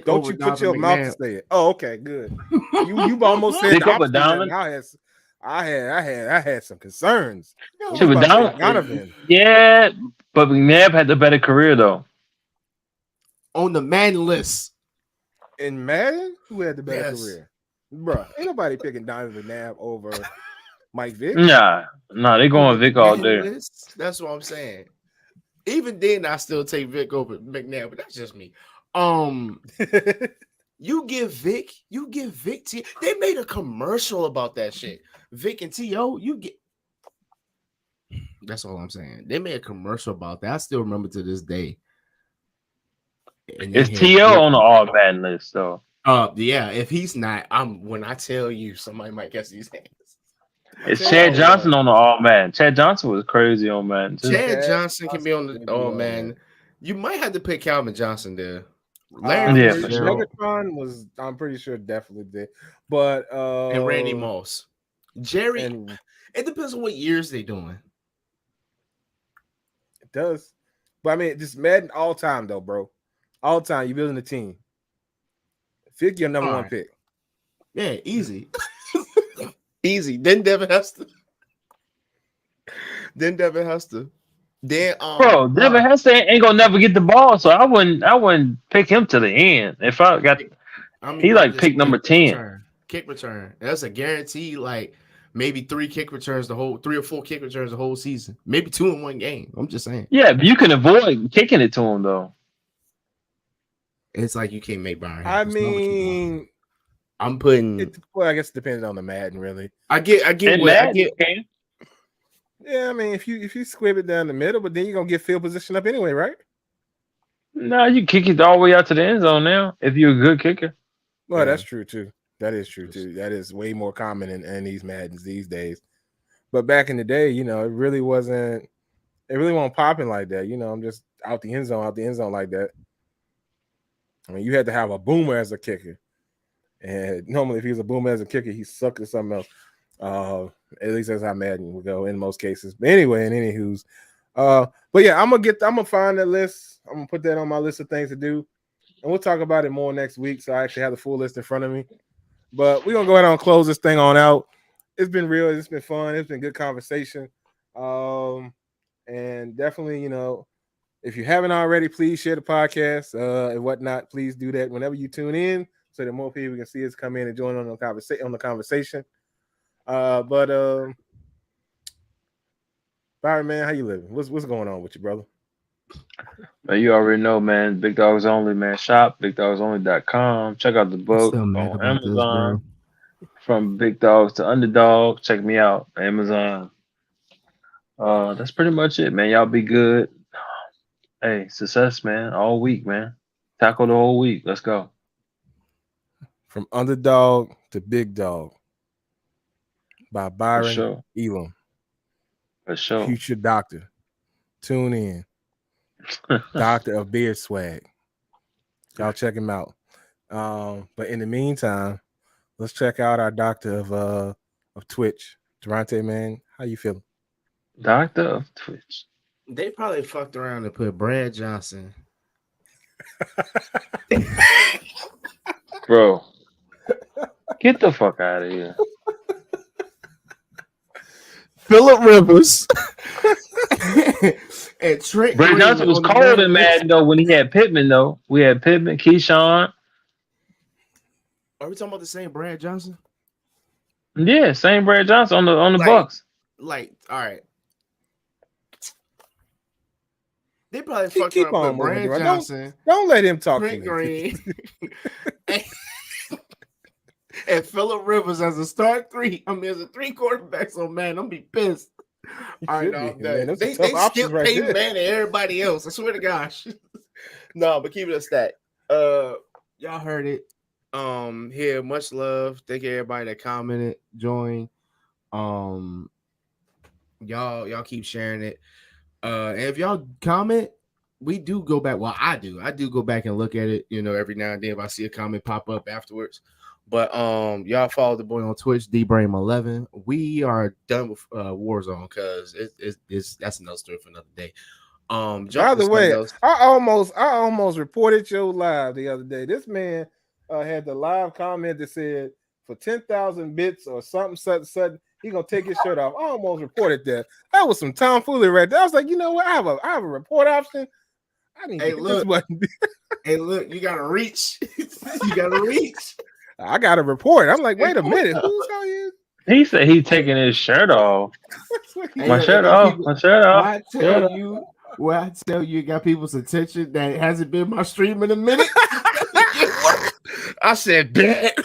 Don't over you put Donovan your McNabb. mouth to say it? Oh, okay, good. You almost said Vic the over opposite. Donovan? I had some concerns. Donovan. Yeah, but McNabb had the better career though. On the Madden list. In Madden, who had the better career? Bro, ain't nobody picking Donovan McNabb over Mike Vick. Nah, they going Vic all day. That's what I'm saying. Even then, I still take Vic over McNabb, but that's just me. You give Vic T. They made a commercial about that shit. Vic and T.O. You get. That's all I'm saying. They made a commercial about that. I still remember to this day. Is T.O. on the all Madden list though? Yeah. If he's not, when I tell you, somebody might guess these hands. Is Chad Johnson on the all Madden? Chad Johnson was crazy on Madden. Chad Johnson can be on the all man. You might have to pick Calvin Johnson there. Megatron was, I'm pretty sure, definitely did. But and Randy Moss, Jerry. It depends on what years they doing. It does, but I mean, just Madden all time though, bro. All time, you building a team. Pick your number one pick. Yeah, easy, easy. Then Devin Hester. Then Devin Hester ain't gonna never get the ball, so I wouldn't pick him to the end. If I got, he like pick number 10. Kick return. That's a guarantee. Like maybe 3 or 4 kick returns the whole season. Maybe 2 in one game. I'm just saying. Yeah, but you can avoid kicking it to him though. It's like you can't make Byron. I mean, I'm putting. Well, I guess it depends on the Madden, really. I get. Yeah, I mean, if you squib it down the middle, but then you're gonna get field position up anyway, right? No, you kick it all the way out to the end zone now if you're a good kicker. Well, that's true too. That is true too. That is way more common in these Maddens these days. But back in the day, it really wasn't. It really won't popping like that. I'm just out the end zone like that. I mean, you had to have a boomer as a kicker. And normally, if he was a boomer as a kicker, he sucked at something else. At least that's how Madden would go in most cases. But anyway, in any who's, but yeah, I'm gonna find that list. I'm gonna put that on my list of things to do, and we'll talk about it more next week. So I actually have the full list in front of me. But we're gonna go ahead and close this thing on out. It's been real. It's been fun. It's been good conversation. And definitely, if you haven't already, please share the podcast and whatnot. Please do that whenever you tune in, so that more people can see us come in and join on the conversation. Byron, man, how you living? What's going on with you, brother? Man, you already know, man. Big Dogs Only, man. Shop bigdogsonly.com. Check out the book on Amazon. From Big Dogs to Underdog. Check me out, Amazon. That's pretty much it, man. Y'all be good. Hey, success, man. All week, man. Tackle the whole week. Let's go. From Underdog to Big Dog by Byron Elam. For sure. Future doctor. Tune in. Doctor of Beard Swag. Y'all check him out. But in the meantime, let's check out our doctor of Twitch. Durante, man, how you feeling? Doctor of Twitch. They probably fucked around and put Brad Johnson. Bro, get the fuck out of here. Phillip Rivers. And Trent Brad Johnson was cold in Madden, though, when he had Pittman, though. We had Pittman, Keyshawn. Are we talking about the same Brad Johnson? Yeah, same Brad Johnson on the Bucks. All right. They probably fucked up with Brad Johnson. Don't let him talk Trent to Green. And Phillip Rivers as a start three. I mean, as a 3 quarterbacks, oh man, I'm be pissed. All right, no, they skip Peyton Manning and everybody else. I swear to gosh. No, but keep it a stat. Y'all heard it. Here, much love. Thank you everybody that commented, joined. Y'all keep sharing it. And if y'all comment, we do go back. Well, I do go back and look at it, every now and then if I see a comment pop up afterwards. But y'all follow the boy on Twitch, DBrame11. We are done with Warzone because that's another story for another day. By the way, I almost reported your live the other day. This man had the live comment that said for 10,000 bits or something sudden he gonna take his shirt off. I almost reported that. That was some tomfoolery right there. I was like, you know what? I have a report option. I need to look. Hey, look, you gotta reach. You gotta reach. I got a report. I'm like, wait a minute. Who's out here? He said he's taking his shirt off. My shirt off. I tell you, you got people's attention that hasn't been my stream in a minute. I said, bet.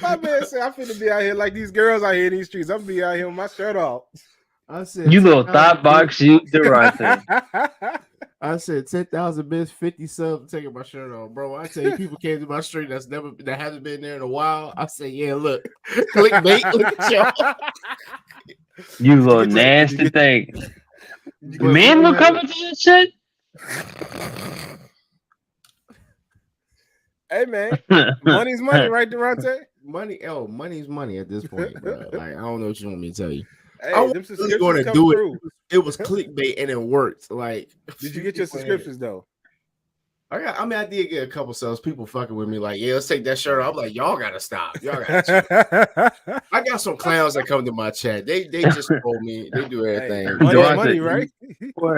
My man said, I'm finna be out here like these girls out here in these streets. I'm gonna be out here with my shirt off. I said, you little thought box, you the right thing. I said 10,000 bits, 50 subs, taking my shirt off, bro. I tell you, people came to my street that hasn't been there in a while. I said, yeah, look, clickbait, look at y'all. You little nasty thing. Men were coming to this shit. Hey man, money's money, right, Durante? Money's money at this point, bro. Like I don't know what you want me to tell you. Hey, I was really going to do it. It was clickbait and it worked. Like, did you get your subscriptions though? I did get a couple sales. People fucking with me, like, yeah, let's take that shirt off. I'm like, y'all gotta stop. Y'all gotta. I got some clowns that come to my chat. They just troll me. They do everything. Hey, money, right?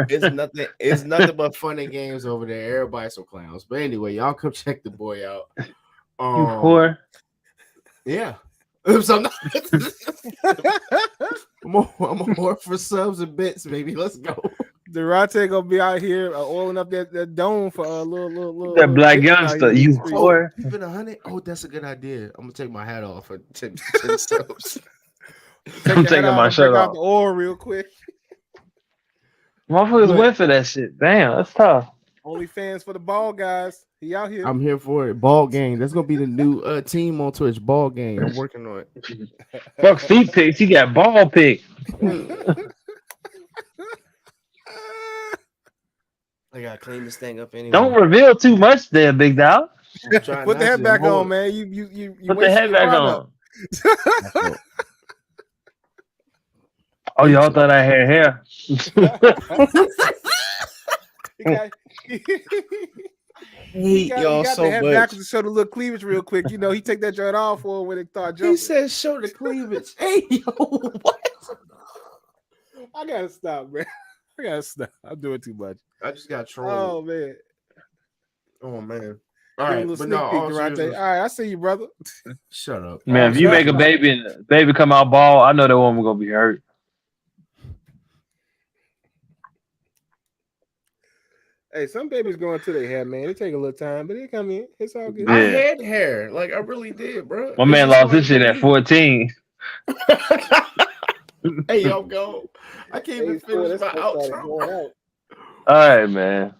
It's nothing but fun and games over there. Everybody's some clowns. But anyway, y'all come check the boy out. You poor. Yeah. I'm more for subs and bits, baby. Let's go. Durante gonna be out here oiling up that dome for a little that black youngster. You whore. You've been 100. Oh, that's a good idea. I'm gonna take my hat off for 10 subs. I'm taking my shirt off. The oil real quick. Motherfuckers went for that shit. Damn, that's tough. Only fans for the ball guys. He out here. I'm here for it. Ball game. That's gonna be the new team on Twitch. Ball game. I'm working on it. Fuck feet picks. He got ball pick. I gotta clean this thing up anyway. Don't reveal too much there, big dog. Put the head back on, man. You put the head back on. Oh, y'all thought I had hair. He got so the head much. back to show the little cleavage real quick. You know, he take that joint off for when it start jumping. He said, "Show the cleavage." Hey, yo, what? I gotta stop, man. I gotta stop. I'm doing too much. I just got trolled. Oh man. Oh man. All right, but no, all right, I see you, brother. Shut up, man. If you make a baby and the baby come out bald, I know that woman gonna be hurt. Hey, some babies go into their hair, man. It take a little time, but it come in. It's all good. I had hair, like I really did, bro. My man lost his shit at 14. Hey, yo, go. I can't even finish my outro. All right, man.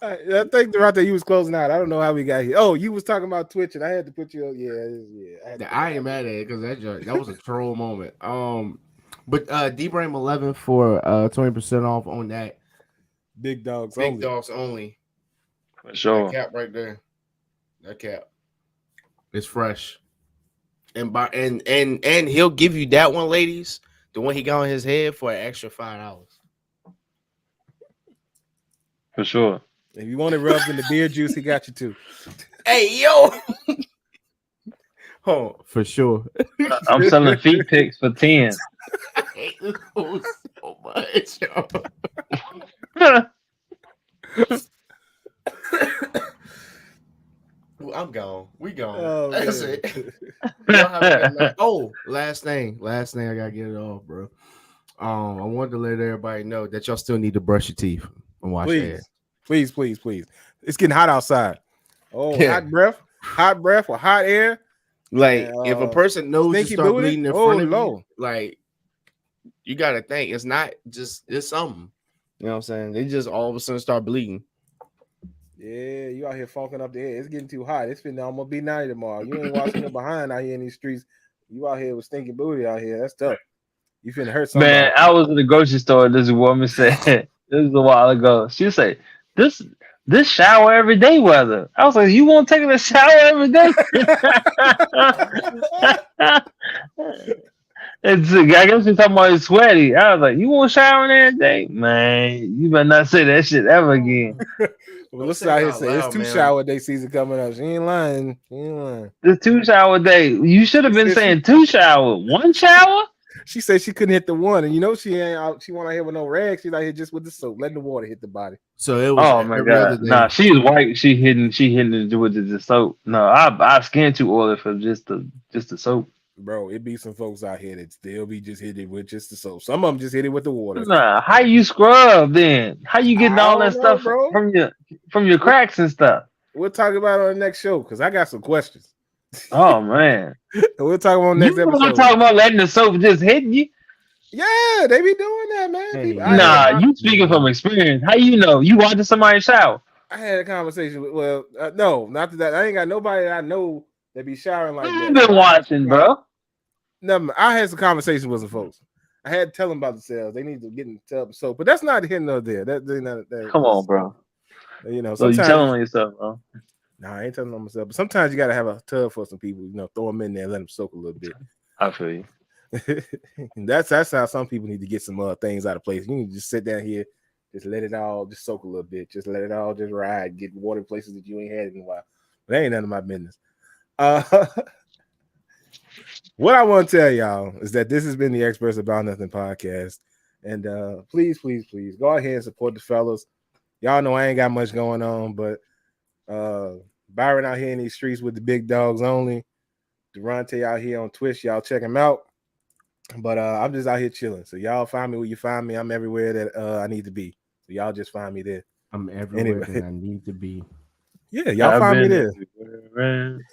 I think right there you was closing out. I don't know how we got here. Oh, you was talking about Twitch, and I had to put you on. Yeah. I ain't mad at it because that was a troll moment. But D-Brame 11 for 20% off on that. Big dogs only. For sure. That cap right there. That cap. It's fresh. And he'll give you that one, ladies. The one he got on his head for an extra $5. For sure. If you want it rubbed in the beer juice, he got you too. Hey, yo. Oh, for sure. I'm selling feet pics for 10. I hate this fool so much. I'm gone. We gone. Oh, that's man. it. Oh, last thing. I gotta get it off, bro. I wanted to let everybody know that y'all still need to brush your teeth and wash your hair. Please. It's getting hot outside. Oh, yeah. Hot breath or hot air. Like if a person knows you start bleeding in front of you, like you gotta think it's not just it's something. You know what I'm saying? They just all of a sudden start bleeding. Yeah, you out here funking up the air. It's getting too hot. It's finna almost be 90 tomorrow. You ain't washing it behind out here in these streets. You out here with stinking booty out here. That's tough. You finna hurt somebody. Man, I was in the grocery store. This woman said, this is a while ago. She said, this shower every day weather. I was like, you won't take a shower every day? I guess you're talking about it's sweaty. I was like, you won't shower every day? Man, you better not say that shit ever again. Well, let's out here say it's 2 shower day season coming up. She ain't lying. The 2 shower day. You should have been saying 2 shower. 1 shower? She said she couldn't hit the one, and you know she ain't out. She want out here with no rags. She's out here just with the soap, letting the water hit the body. So it was. Oh my god! Nah, she was white. She hitting it with the soap. No, I skin too oily for just the soap. Bro, it be some folks out here that still be just hitting it with just the soap. Some of them just hit it with the water. Nah, how you scrub then? How you getting all that stuff from your cracks and stuff? We'll talk about it on the next show because I got some questions. Oh man, we'll talk about next episode. You talking about letting the soap just hitting you? Yeah, they be doing that, man. Hey, nah, you speaking from experience. How you know? You watching somebody shower? I had a conversation with. No, not that. I ain't got nobody that I know that be showering like that. You've been watching, bro. No, I had some conversations with some folks. I had to tell them about the sales. They need to get in the tub of soap, but that's not here nor there. Come on, bro. You know, so you telling on yourself, bro? Nah, I ain't telling on myself. But sometimes you gotta have a tub for some people. You know, throw them in there, and let them soak a little bit. I feel you. that's how some people need to get some things out of place. You need to just sit down here, just let it all just soak a little bit. Just let it all just ride. Get water in places that you ain't had in a while. But that ain't none of my business. What I want to tell y'all is that this has been the Experts About Nothing podcast. And please go ahead and support the fellas. Y'all know I ain't got much going on, but Byron out here in these streets with the big dogs only. Durante out here on Twitch. Y'all check him out. But I'm just out here chilling. So y'all find me where you find me. I'm everywhere that I need to be. So y'all just find me there. I'm everywhere that I need to be. Yeah, y'all find me there.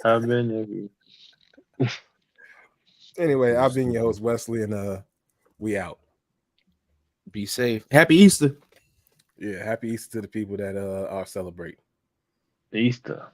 I've been everywhere. Anyway, I've been your host, Wesley, and we out. Be safe. Happy Easter. Yeah, happy Easter to the people that are celebrating. Easter.